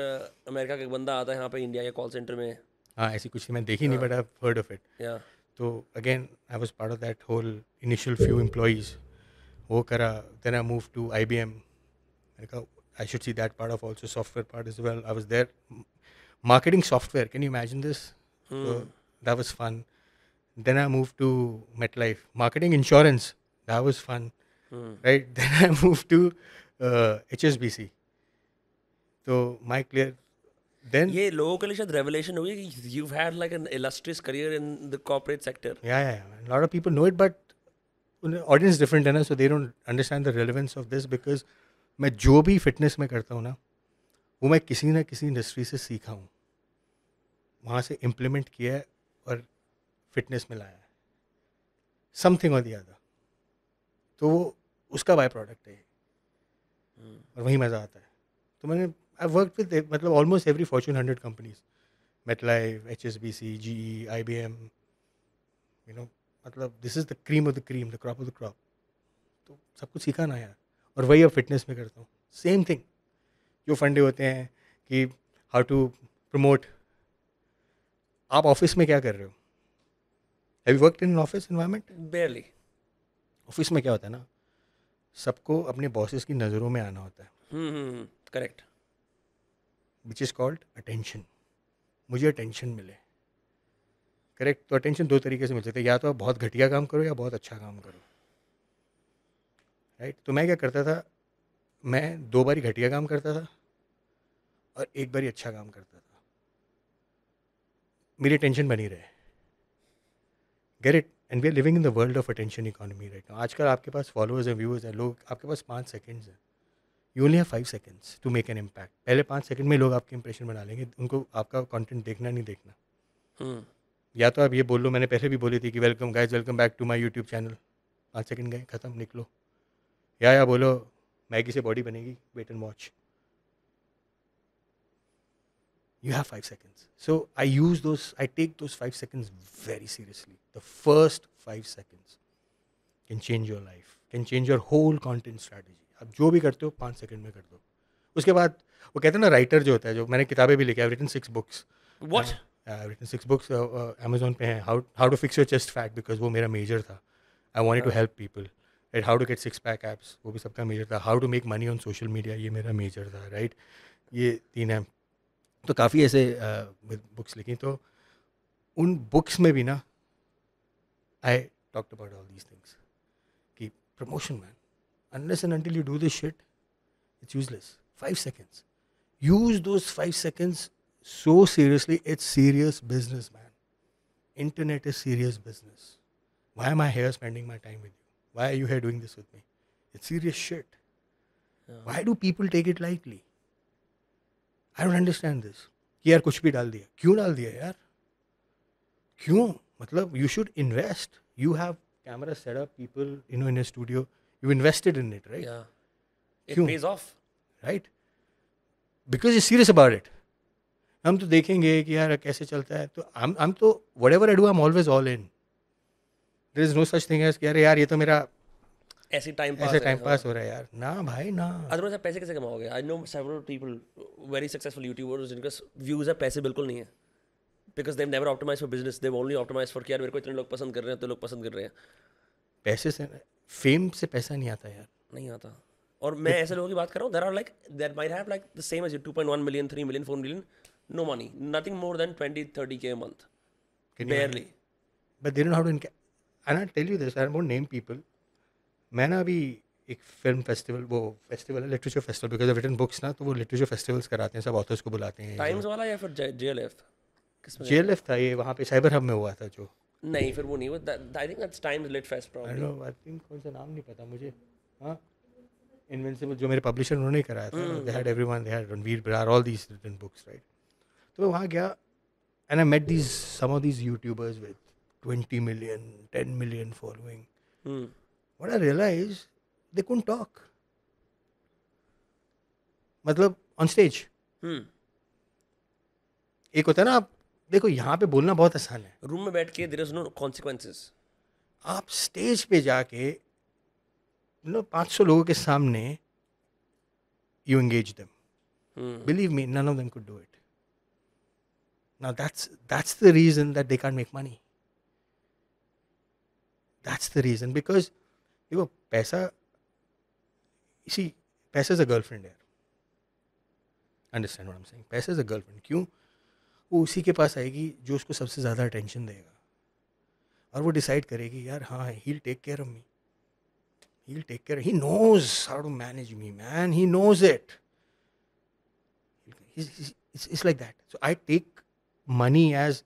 अमेरिका का एक बंदा आता है यहाँ पे इंडिया के कॉल सेंटर में. हाँ ऐसी कुछ मैं देखी नहीं, but I have heard of it. या तो again I was part of that whole initial few employees. वो करा, then I move to IBM. मैंने कहा I should see that part of also software part as well. I was there, marketing software. Can you imagine this? So that was fun. Then I moved to MetLife, marketing insurance. That was fun, right? Then I moved to HSBC. So my clear. Then ये लोगों के लिए शायद revelation हुई कि you've had like an illustrious career in the corporate sector. yeah. A lot of people know it, but audience is different, है ना, so they don't understand the relevance of this, because मैं जो भी fitness में करता हूँ ना, वो मैं किसी ना किसी इंडस्ट्री से सीखा हूँ, वहाँ से इम्प्लीमेंट किया है और फिटनेस में लाया है, समथिंग और द अदर. तो वो उसका बाय प्रोडक्ट है और वही मज़ा आता है. तो मैंने आई वर्क विद मतलब almost every Fortune 100 companies, MetLife, HSBC, GE, IBM, you know, मतलब this is the cream of the cream, the crop of the crop. तो सब कुछ सीखा ना यार, और वही अब फिटनेस में करता हूँ. सेम थिंग, जो फंडे होते हैं कि हाउ टू प्रमोट. आप ऑफिस में क्या कर रहे हो? Have you worked in office environment? Barely. Office में क्या होता है ना, सबको अपने बॉसेस की नज़रों में आना होता है, Correct. Which is called attention. मुझे अटेंशन मिले, करेक्ट. तो अटेंशन दो तरीके से मिल सकते हैं, या तो आप बहुत घटिया काम करो या बहुत अच्छा काम करो, राइट. तो मैं क्या करता था, मैं 2 बारी घटिया काम करता था और 1 बारी अच्छा काम करता था, मेरी टेंशन बनी रहे. Get it. And we are living in the world of attention economy right now. आजकल आपके पास फॉलोअर्स हैं, व्यूअर्स हैं, लोग आपके पास 5 सेकेंड्स हैं. You only have 5 seconds to make an impact. पहले 5 सेकेंड में लोग आपके इंप्रेशन बना लेंगे, उनको आपका कंटेंट देखना नहीं देखना. या तो आप ये बोल लो, मैंने पहले भी बोली थी कि welcome guys, welcome back to my YouTube channel. 5 second गए, ख़त्म, निकलो. या बोलो मैगी से बॉडी बनेगी, wait and watch. You have 5 seconds. So I take those 5 seconds very seriously. The first 5 seconds can change your life, can change your whole content strategy. आप जो भी करते हो 5 सेकंड में कर दो. उसके बाद वो कहते हैं ना, राइटर जो होता है, जो मैंने किताबें भी लिखी, I've written 6 books. What? I've written 6 books. Amazon पे हैं. How to fix your chest fat, because वो मेरा मेजर था. I wanted to help people. Right? How to get 6-pack abs, वो भी सबका मेजर था. How to make money on social media, ये मेरा मेजर था, राइट. ये 3 हैं. तो काफ़ी ऐसे बुक्स लिखी. तो उन बुक्स में भी ना I talked about all these things कि promotion man, unless and until you do this shit, it's useless. 5 seconds. Use those 5 seconds so seriously. It's serious business, man. Internet is serious business. Why am I here spending my time with you? why are you here doing this with me? It's serious shit. Why do people take it lightly? I don't understand this. कि यार कुछ भी डाल दिया, क्यों डाल दिया यार? क्यों? मतलब you should invest. You have camera set up, people, in a studio. You invested in it, right? Yeah. It क्यों? pays off. Right? Because you're serious about it. हम तो देखेंगे कि यार कैसे चलता है, तो हम तो whatever I do, I'm always all in. There is no such thing as कि यार ये तो मेरा ऐसे टाइम पास ऐसे टाइम पास हो रहा है यार. ना भाई ना. अदरवाइज आप पैसे कैसे कमाओगे? I know several people, very successful YouTubers जिनके व्यूज है, पैसे बिल्कुल नहीं है, because they never optimise for business, they only optimise for कि यार मेरे को इतने लोग पसंद कर रहे हैं तो लोग पसंद कर रहे हैं. पैसे से, फेम से पैसा नहीं आता यार. नहीं आता. और मैं ऐसे लोगों की बात कर रहा हूँ, there are like that might have like the same age as, 2.1 million, 3 million, 4 million, no money, nothing more than 20-30K a month, barely. But they don't know how to and I tell you this, I won't name people. मैं ना अभी एक film festival, वो festival है literature festival, because of written books ना, तो वो literature festivals कराते हैं, सब ऑथर्स को बुलाते हैं. टाइम्स वाला या फिर JLF? किसमें? JLF था ये, वहाँ पे साइबर हब में हुआ था जो. नहीं, फिर वो नहीं हुआ. I think that's Times Lit Fest probably. I think कौन सा नाम नहीं पता मुझे. हाँ, इनविंसिबल जो मेरे पब्लिशर उन्होंने ही कराया था. They had everyone, they had Ranveer Brar, all these written books, right. तो मैं वहाँ गया and I met these some of these youtubers with 20 million, 10 million following. What I realized, they couldn't talk. मतलब ऑन स्टेज. एक होता है ना, आप देखो यहाँ पे बोलना बहुत आसान है, रूम में बैठ के देयर इज नो कॉन्सिक्वेंसेस. आप स्टेज पे जाके 500 लोगों के सामने you engage them. Believe me, none of them could do it. Now that's the reason that they can't make money. That's the reason, because देखो पैसा, इसी पैसा इज अ गर्लफ्रेंड यार. Understand what I am saying? पैसा is a girlfriend. क्यों? वो उसी के पास आएगी जो उसको सबसे ज़्यादा अटेंशन देगा, और वो डिसाइड करेगी यार हाँ, he will take care of me, he will take care, he knows how to manage me, man, he knows it. It's like that. So I take money as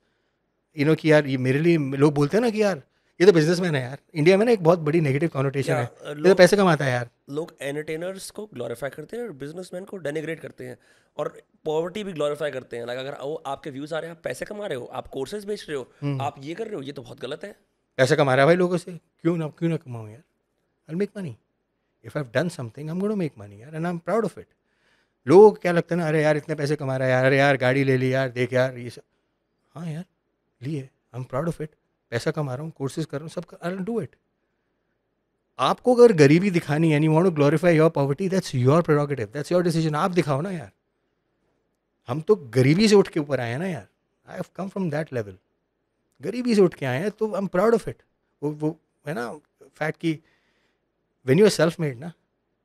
कि यार ये मेरे लिए, लोग बोलते हैं ना कि यार ये तो बिजनेसमैन है यार. इंडिया में ना एक बहुत बड़ी नेगेटिव कॉनोटेशन है, ये तो पैसे कमाता है यार. लोग एंटरटेनर्स को ग्लोरीफाई करते हैं और बिजनेसमैन को डेनिग्रेट करते हैं, और पॉवर्टी भी ग्लोरीफाई करते हैं. लाइक अगर वो आपके व्यूज आ रहे हैं, आप पैसे कमा रहे हो, आप कोर्सेज बेच रहे हो, आप ये कर रहे हो, ये तो बहुत गलत है. पैसा कमा रहा है भाई लोगों से, क्यों ना कमाऊँ यार. I make money. If I have done something, I am gonna make money यार, and I am proud of it. लोगों को क्या लगता है ना, अरे यार इतने पैसे कमा रहा है यार, अरे यार गाड़ी ले ली यार, देख यार ये सब. हाँ यार लिए, आई एम प्राउड ऑफ इट. पैसा कमा रहा हूँ, कोर्सेज कर रहा हूँ, सब आई विल डू इट. आपको अगर गरीबी दिखानी है, and you want to glorify your poverty, that's your prerogative, that's your decision. आप दिखाओ ना यार. हम तो गरीबी से उठ के ऊपर आए हैं ना यार. I have come from that level. गरीबी से उठ के आए हैं, तो I am proud of it. वो है ना फैक्ट कि when you are self made ना,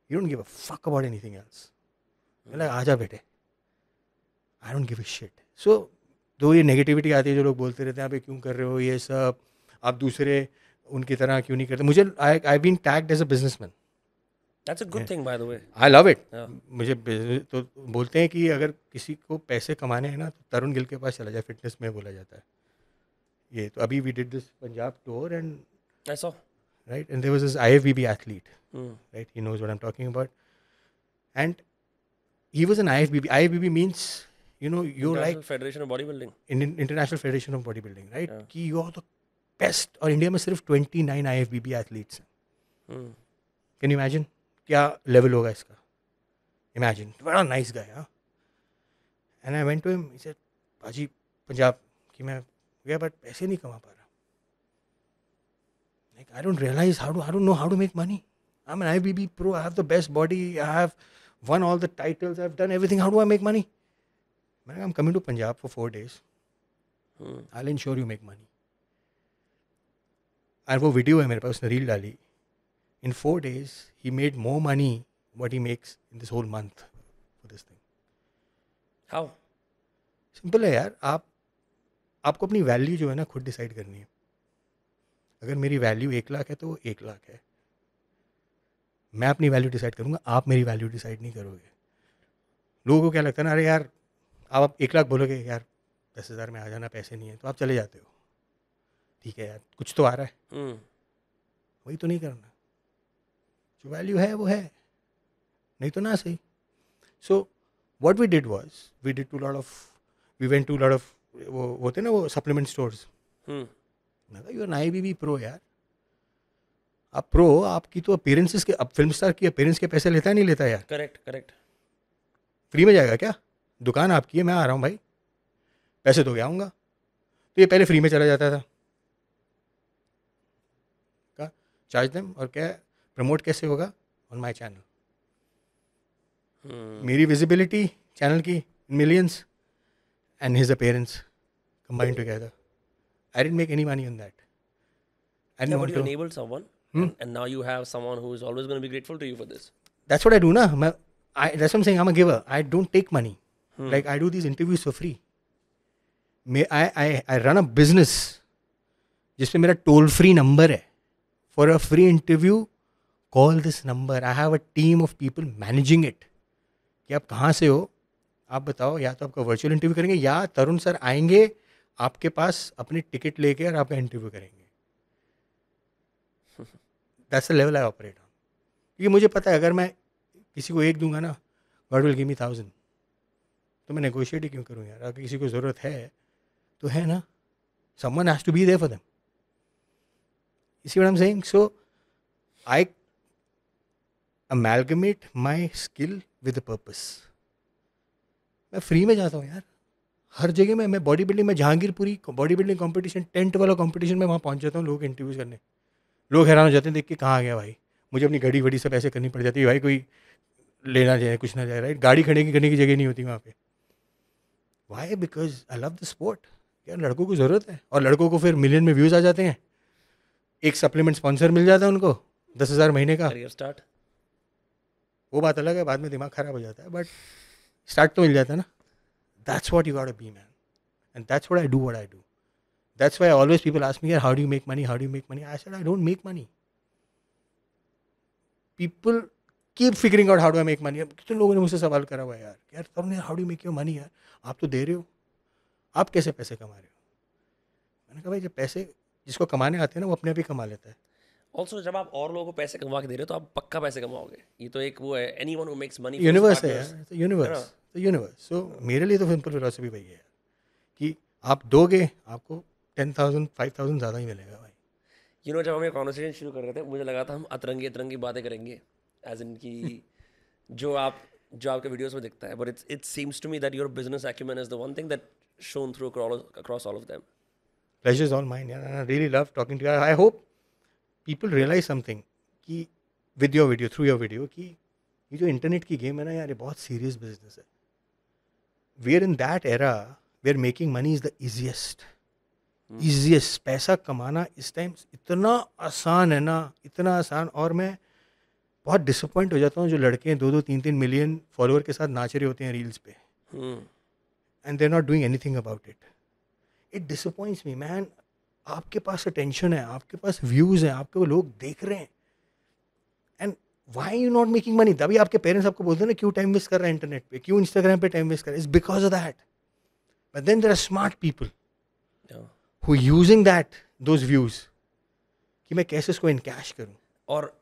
you don't give a fuck about anything else. मतलब आजा बेटे, I don't give a shit. So तो ये नेगेटिविटी आती है, जो लोग बोलते रहते हैं आप ये क्यों कर रहे हो ये सब, आप दूसरे उनकी तरह क्यों नहीं करते. मुझे I been tagged as a businessman. That's a good thing by the way. I love it. Yeah. मुझे तो बोलते हैं कि अगर किसी को पैसे कमाने हैं ना, तो तरुण गिल के पास चला जाए, फिटनेस में बोला जाता है ये. तो अभी we did this Punjab tour and I saw, right, and there was this IFBB athlete, right, he knows what I'm talking about, and he was an IFBB means, you're like federation of body building, International Federation of Bodybuilding, right? Yeah. कि you are the best. और India में सिर्फ 29 IFBB athletes हैं. Can you imagine क्या level होगा इसका? Imagine. बड़ा nice guy. हाँ. And I went to him, he said paaji Punjab कि मैं गया बट पैसे नहीं कमा पा रहा. Like I don't realise I don't know how to make money. I am an IFBB pro, I have the best body, I have won all the titles, I've done everything, how do I make money? Man, I'm coming to Punjab for 4 days. I'll ensure you make money. और वो video है मेरे पास, उसने reel डाली. In 4 days, he made more money what he makes in this whole month for this thing. How? Simple है यार. आपको अपनी वैल्यू जो है ना खुद डिसाइड करनी है. अगर मेरी वैल्यू 1 लाख है तो वो 1 लाख है. मैं अपनी वैल्यू डिसाइड करूँगा, आप मेरी वैल्यू डिसाइड नहीं करोगे. लोगों को क्या लगता है ना, अरे यार आप 1 लाख बोलोगे, यार 10,000 में आ जाना, पैसे नहीं है, तो आप चले जाते हो. ठीक है यार, कुछ तो आ रहा है, वही तो नहीं करना. जो वैल्यू है वो है, नहीं तो ना सही. So what we did was we went to lot of वो होते ना वो सप्लीमेंट स्टोर्स. मैं कहा यू आर IBB प्रो यार, आप प्रो, आपकी तो अपीयरेंसेस के, अब फिल्म स्टार की अपीयरेंस के पैसे लेता है नहीं लेता यार? करेक्ट. फ्री में जाएगा क्या? दुकान आपकी है, मैं आ रहा हूँ भाई, पैसे तो क्या आऊँगा. तो ये पहले फ्री में चला जाता था. का चार्ज देम, और क्या प्रमोट कैसे होगा? On my channel. मेरी विजिबिलिटी चैनल की millions and his appearance combined together. I didn't make any money on that. I didn't Yeah, but want you to. enabled someone, and now you have someone who is always going to be grateful to you for this. That's what I do, na. That's what I'm saying. I'm a giver. I don't take money. Like I do these interviews for free. I run a business जिसमें मेरा toll free number है. For a free interview, call this number. I have a team of people managing it. कि आप कहाँ से हो, आप बताओ, या तो आपका वर्चुअल इंटरव्यू करेंगे या तरुण सर आएंगे आपके पास अपनी टिकट लेके और आपका इंटरव्यू करेंगे. That's the level I operate on. क्योंकि मुझे पता है अगर मैं किसी को 1 दूंगा ना, गॉड विल गिव मी 1000. तो मैं नेगोशिएट ही क्यों करूँ यार? अगर किसी को ज़रूरत है तो है ना, someone has to be there for them. You see what I'm saying? So I amalgamate my skill with a purpose. मैं फ्री में जाता हूँ यार हर जगह में. मैं बॉडी बिल्डिंग में Jahangirpuri body building competition, tent वाला कॉम्पिटिशन में वहाँ पहुँच जाता हूँ लोग इंटरव्यूज़ करने. लोग हैरान हो जाते हैं देख के, कहाँ आ गया भाई. मुझे अपनी घड़ी वड़ी सब ऐसे करनी पड़ जाती है भाई, कोई लेना जाए कुछ ना जाए, राइट. गाड़ी खड़े करने की जगह नहीं होती वहाँ पे. Why? Because I love the sport. यार लड़कों को ज़रूरत है, और लड़कों को फिर मिलियन में व्यूज़ आ जाते हैं. एक सप्लीमेंट स्पॉन्सर मिल जाता है उनको 10,000 महीने का. Career start. वो बात अलग है, बाद में दिमाग खराब हो जाता है, बट स्टार्ट तो मिल जाता है ना. That's what you got to be man, and that's what I do what I do. That's why always people ask me यार how do you make money, how do you make money. I said I don't make money. People keep figuring out how do I make money. अब कितने लोगों ने मुझसे सवाल करा हुआ है यार तरुण यार how do you make your money. यार आप तो दे रहे हो, आप कैसे पैसे कमा रहे हो? मैंने कहा भाई जब पैसे जिसको कमाने आते हैं ना वो अपने आप ही कमा लेता है. ऑल्सो जब आप और लोगों को पैसे कमा के दे रहे हो तो आप पक्का पैसे कमाओगे. ये तो एक वो है, anyone who makes money. Universe है यार, यूनिवर्स. सो मेरे लिए तो सिंपल फिलॉसफी वही है कि आप दोगे आपको 10,000 5,000 ज़्यादा ही मिलेगा भाई. जब हम ये कॉन्वर्सेशन शुरू कर रहे थे मुझे लगा था हम अतरंगी बातें करेंगे, एज इन की जो आपके वीडियोस में दिखता है, but it seems to me that your business acumen is the one thing that shone through across all of them. Pleasure is all mine, yeah. And I really love talking to you. I hope people realize something कि with your video, through your video, कि ये जो internet की game है ना यार, ये बहुत सीरियस बिजनेस है. We are in that era where making money is the easiest. पैसा कमाना इस टाइम इतना आसान है ना, इतना आसान. और मैं बहुत डिसअपॉइंट हो जाता हूँ जो लड़के 2-2, 3-3 मिलियन फॉलोअर के साथ नाच रहे होते हैं रील्स पे, and they are not doing anything about it. It disappoints me man. आपके पास अटेंशन है, आपके पास व्यूज़ हैं, आपके लोग देख रहे हैं, and why you not making money. तभी आपके पेरेंट्स आपको बोलते हैं ना क्यों टाइम वेस्ट कर रहा है इंटरनेट पे, क्यों इंस्टाग्राम पे टाइम वेस्ट कर रहा है. It's because of that. But then there are smart people who using that those views कि मैं कैसे इसको इनकैश करूँ. और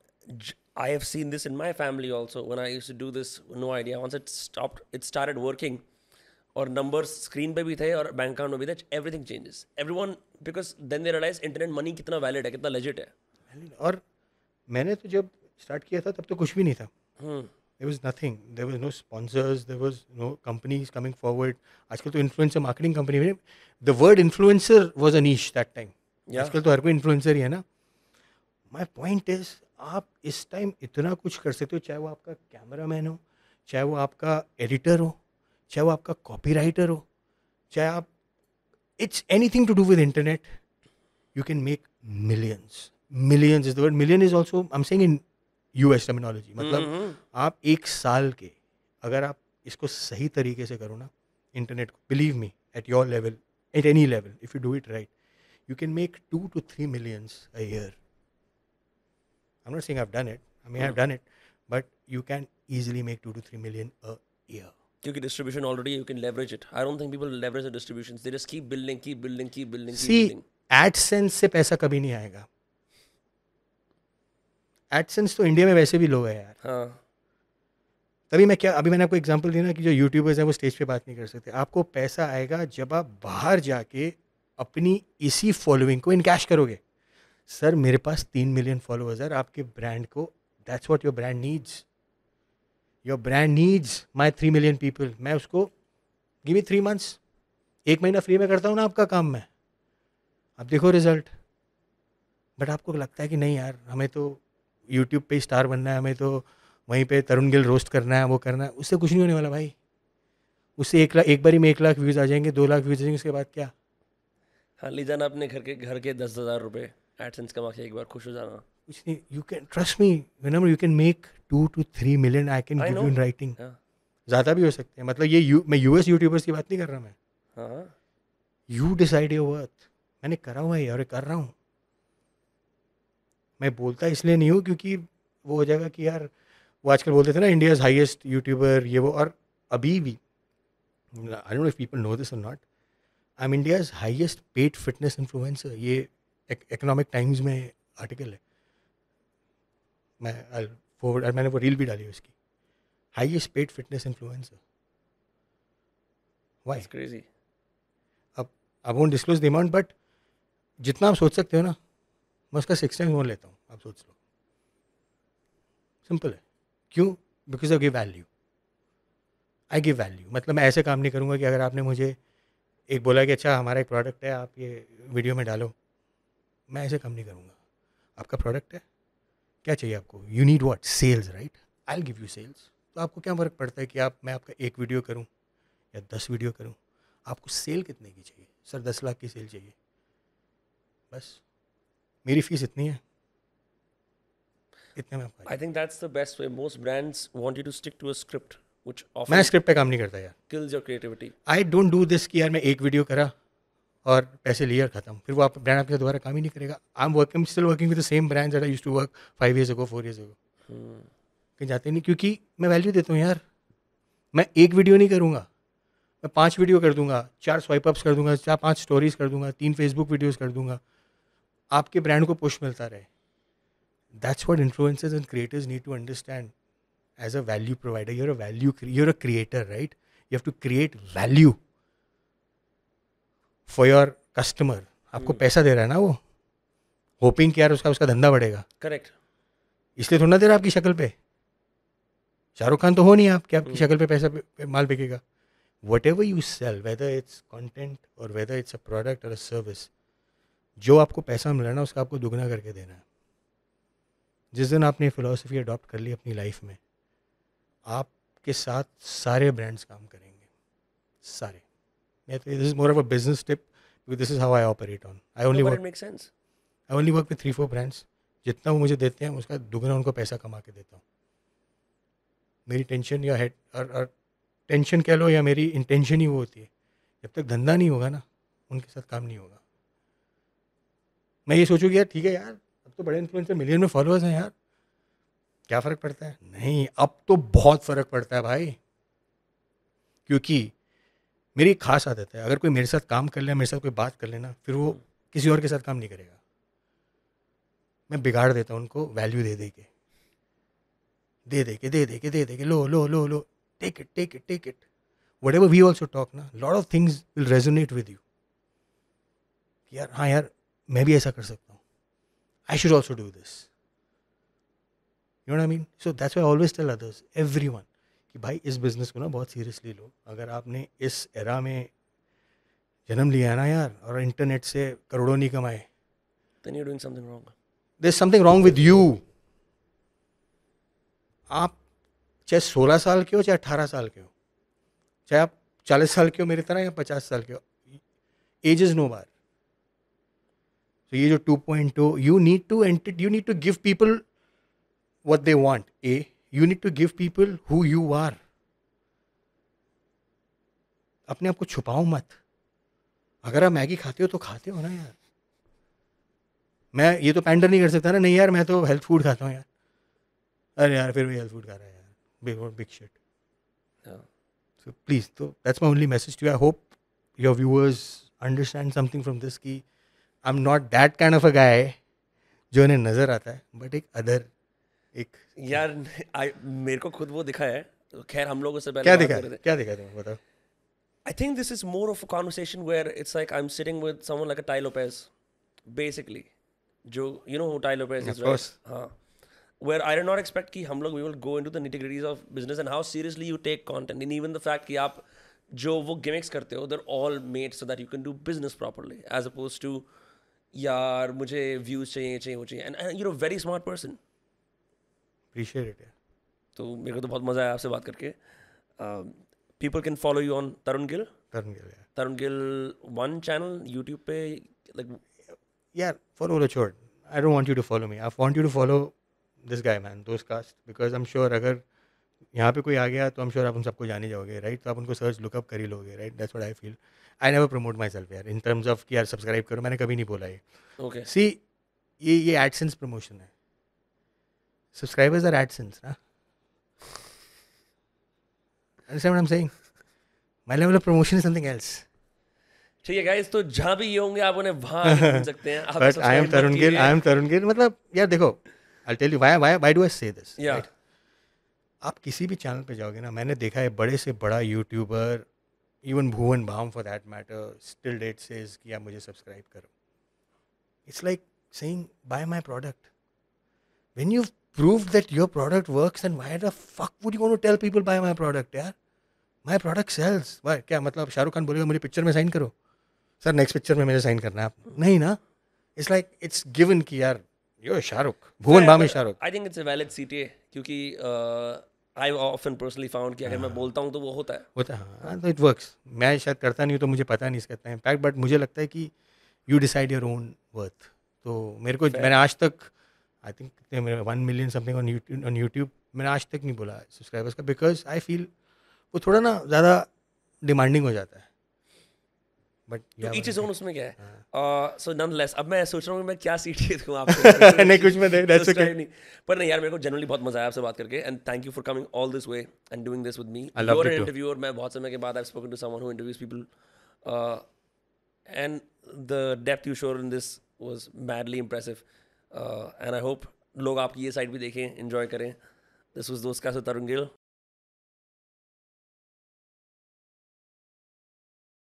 I have seen this in my family also. When I used to do this, no idea. Once it started working. और numbers screen पे भी थे और बैंक अकाउंट में भी थे. Everything changes. Everyone, because then they realize internet money कितना valid है, कितना legit है. और मैंने तो जब स्टार्ट किया था तब तो कुछ भी नहीं था. There was nothing. There was no sponsors. There was no companies coming forward. आजकल तो influencer marketing company में the word influencer was a niche that time. आजकल तो हर कोई influencer ही है ना. My point is आप इस टाइम इतना कुछ कर सकते हो, चाहे वो आपका कैमरामैन हो, चाहे वो आपका एडिटर हो, चाहे वो आपका कॉपीराइटर हो, चाहे आप, it's anything to do with internet, you can make millions. Millions is the word. Million is also I am saying in US terminology. मतलब आप 1 साल के अगर आप इसको सही तरीके से करो ना इंटरनेट को, believe me, at your level, at any level, if you do it right, you can make 2 to 3 millions a year. I'm not saying I've done it. I mean, I've done it, but you can easily make 2 to 3 million a year. Because distribution already, you can leverage it. I don't think people leverage the distributions. They just keep building. See, AdSense से पैसा कभी नहीं आएगा. AdSense तो India में वैसे भी लो है यार. हाँ तभी मैं क्या, अभी मैंने आपको एग्जांपल दिया ना कि जो यूट्यूबर्स हैं वो स्टेज पे बात नहीं कर सकते. आपको पैसा आएगा जब आप बाहर जाके अपनी इसी फॉलोइंग को इनकैश करोगे. सर मेरे पास 3 मिलियन फॉलोअर्स है, आपके ब्रांड को, that's what your brand needs. Your brand needs my 3 million people. मैं उसको गिव मी 3 months, 1 महीना फ्री में करता हूँ ना आपका काम मैं, आप देखो रिजल्ट. बट आपको लगता है कि नहीं यार हमें तो यूट्यूब पे स्टार बनना है, हमें तो वहीं पे तरुण गिल रोस्ट करना है, वो करना है. उससे कुछ नहीं होने वाला भाई. उससे 1 लाख, एक बारी में 1 लाख व्यूज़ आ जाएंगे, 2 लाख व्यूज़ आ जाएंगे, उसके बाद क्या. हाँ, ले जाना अपने घर के 10,000 रुपये एडसेंस कमा के, एक बार खुश हो जाना. कुछ नहीं. You can trust me, whenever you can make 2 to 3 million, I can I give know. You in writing. हाँ ज़्यादा भी हो सकते हैं. मतलब ये मैं यूएस यूट्यूबर्स की बात नहीं कर रहा. मैं हाँ यू डिसाइड योर वर्थ. मैंने करा हुआ है और कर रहा हूँ. मैं बोलता इसलिए नहीं हूँ क्योंकि वो हो जाएगा कि यार वो आजकल बोलते थे ना इंडियाज़ हाईएस्ट यूट्यूबर ये वो, और अभी भी I don't know if people know this और not, I am India's highest paid fitness influencer. ये इकोनॉमिक टाइम्स में आर्टिकल है. मैंने वो रील भी डाली है उसकी. Highest paid fitness influencer. Why? It's crazy. अब I won't disclose the amount, but जितना आप सोच सकते हो ना मैं उसका 6 times मोर लेता हूँ. आप सोच लो. सिंपल है. क्यों? Because I give value. I give value. मतलब मैं ऐसे काम नहीं करूँगा कि अगर आपने मुझे एक बोला कि अच्छा हमारा एक प्रोडक्ट है आप ये वीडियो में डालो, मैं ऐसे काम नहीं करूँगा. आपका प्रोडक्ट है, क्या चाहिए आपको? You need what? Sales, right? I will give you sales. तो आपको क्या फ़र्क पड़ता है कि मैं आपका 1 वीडियो करूँ या 10 वीडियो करूँ? आपको सेल कितने की चाहिए? सर 10 लाख की सेल चाहिए. बस मेरी फीस इतनी है, इतने में आपका. I think that's the best way. Most brands want you to stick to a script, which मैं often स्क्रिप्ट पे काम नहीं करता यार. kills your creativity. I don't do this कि यार मैं एक वीडियो करा और पैसे लिए और ख़त्म, फिर वो आप ब्रांड आपके साथ दोबारा काम ही नहीं करेगा. I am still working with the same brand that I used to work 5 years ago, 4 years ago. कहीं जाते नहीं क्योंकि मैं वैल्यू देता हूँ यार. मैं एक वीडियो नहीं करूँगा, मैं 5 वीडियो कर दूंगा, 4 स्वाइप अप्स कर दूंगा, 4-5 स्टोरीज कर दूंगा, 3 फेसबुक वीडियोज़ कर दूंगा. आपके ब्रांड को पुश मिलता रहे. That's what influencers and creators need to understand. As a value provider, you're a creator, right? You have to create value for your customer. आपको पैसा दे रहा है ना वो, होपिंग कि यार उसका धंधा बढ़ेगा. Correct. इसलिए थोड़ा ना दे रहा आपकी शक्ल पे. शाहरुख खान तो हो नहीं आप कि आपकी शक्ल पे पैसा पे माल बिकेगा. Whatever you sell, whether it's content or whether it's a product or a service, जो आपको पैसा मिल रहा है ना उसका आपको दुगना करके देना है. जिस दिन आपने फिलॉसफी अडॉप्ट कर ली अपनी लाइफ में, आपके साथ सारे ब्रांड्स काम करेंगे. सारे. This is more of a business tip, because this is how I operate on. I No, but it makes sense. Only work with 3-4 brands. जितना वो मुझे देते हैं उसका दुगना उनको पैसा कमा के देता हूँ. मेरी टेंशन या हेड और टेंशन कह लो या मेरी इंटेंशन ही वो होती है, जब तक धंधा नहीं होगा ना उनके साथ काम नहीं होगा. मैं ये सोचूँ कि यार ठीक है यार अब तो बड़े इन्फ्लुएंसर मिलियन में फॉलोअर्स हैं यार, क्या फ़र्क पड़ता है? नहीं, अब तो बहुत फ़र्क पड़ता है भाई. क्योंकि मेरी एक खास आदत है, अगर कोई मेरे साथ काम कर ले, मेरे साथ कोई बात कर लेना, फिर वो किसी और के साथ काम नहीं करेगा. मैं बिगाड़ देता हूँ उनको वैल्यू दे के लो take it. Whatever we also talk ना, lot of things will resonate with you. यार हाँ यार मैं भी ऐसा कर सकता हूँ. I should also do this. You know what I mean? So that's why I always tell others, everyone, कि भाई इस बिज़नेस को ना बहुत सीरियसली लो. अगर आपने इस एरा में जन्म लिया है ना यार और इंटरनेट से करोड़ों नहीं कमाए, Then you're doing something wrong. There is something wrong with you. आप चाहे 16 साल के हो, चाहे 18 साल के हो, चाहे आप 40 साल के हो मेरी तरह या 50 साल के हो, एज इज नो बार. तो ये जो 2.0, you need to give people what they want. You need to give people who you are. अपने आप को छुपाओ मत. अगर आप मैगी खाते हो तो खाते हो ना यार. मैं ये तो पैंडर नहीं कर सकता ना, नहीं यार मैं तो हेल्थ फूड खाता हूँ यार. अरे यार फिर भी हेल्थ फूड खा रहा है यार, बिग शिट. So please, तो that's my only message to you. I hope your viewers understand something from this कि I'm not that kind of a guy जो इन्हें नज़र आता है, but एक अदर एक यार मेरे को खुद वो दिखा है, खैर हम लोग उससे पहले क्या बात दिखा कर रहे थे. क्या दिखा तुम्हें बताओ. I think this is more of a conversation where it's like I'm sitting with someone like a Ty Lopez, basically. जो you know who Ty Lopez is, Of right? course. हाँ. Where I did not expect कि हम लोग we will go into the nitty-gritties of business and how seriously you take content, and even the fact कि आप जो वो gimmicks करते हो, they're all made so that you can do business properly, as opposed to यार मुझे views चाहिए वो चाहिए, and you're a very smart person. Appreciate it. तो मेरे को तो बहुत मजा आया आपसे बात करके. People can follow you on Tarun Gill. Tarun Gill, yeah. Tarun Gill one channel YouTube पे, like Yeah, follow the chord. I don't want you to follow me. I want you to follow this guy, man, Dostcast, because I'm sure अगर यहाँ पे कोई आ गया तो I'm sure आप उन सबको जाने जाओगे, right? तो आप उनको सर्च लुकअप कर ही लोगे, right? That's what I feel. I never promote myself यार, in terms of कि यार सब्सक्राइब करो, मैंने कभी नहीं बोला ये. okay. See, ये AdSense प्रमोशन है. Subscribers are AdSense, ना? Understand what I'm saying? My level of promotion is something else. ठीक है guys, तो जहाँ भी ये होंगे आप उन्हें वहाँ ढूंढ सकते हैं. आप But I subscribe am मत Tarun Gill. कीजिए. I am Tarun Gill. मतलब यार देखो, I'll tell you why do I say this? Yeah. Right? आप किसी भी चैनल पे जाओगे ना, मैंने देखा है बड़े से बड़ा youtuber, even Bhuvan Bam for that matter, still that says कि आप मुझे सब्सक्राइब करो. It's like saying buy my product. When you prove that your product works, and why the fuck would you want to tell people buy my product यार? My product sells. Why क्या मतलब शाहरुख खान बोलेगा मुझे picture में sign करो, sir next picture में मुझे sign करना है, आप नहीं ना. इट्स लाइक इट्स गिवन कि यार yo Shahrukh, Bhuvan Bam is Shahrukh. I think it's a valid CTA क्योंकि I often personally found कि अगर मैं बोलता हूँ तो वो होता है. होता है. हाँ तो इट वर्क्स. मैं शायद करता नहीं हूँ तो मुझे पता नहीं इसका इम्पैक्ट, बट मुझे लगता है कि you decide your own worth. तो मेरे को मैंने आज तक I think 1 million something on YouTube मैंने आज तक नहीं बोला सब्सक्राइबर्स का, बिकॉज आई फील वो थोड़ा ना ज़्यादा डिमांडिंग हो जाता है. बट तो each his own उसमें क्या है. So nonetheless, अब मैं सोच रहा हूँ कि मैं क्या CTA दूँ आपको. नहीं कुछ में दे, that's okay. Subscribe नहीं. पर नहीं यार, मेरे को जनरली बहुत मजा आया आपसे बात करके, and thank you for coming all this way and doing this with me. I loved You're it an too. interviewer. मैं बहुत समय के बाद I've spoken to someone who interviews people, and the depth you showed in this was madly impressive. And I hope लोग आपकी ये side भी देखें, enjoy करें. This was Dostcast with Tarun Gill.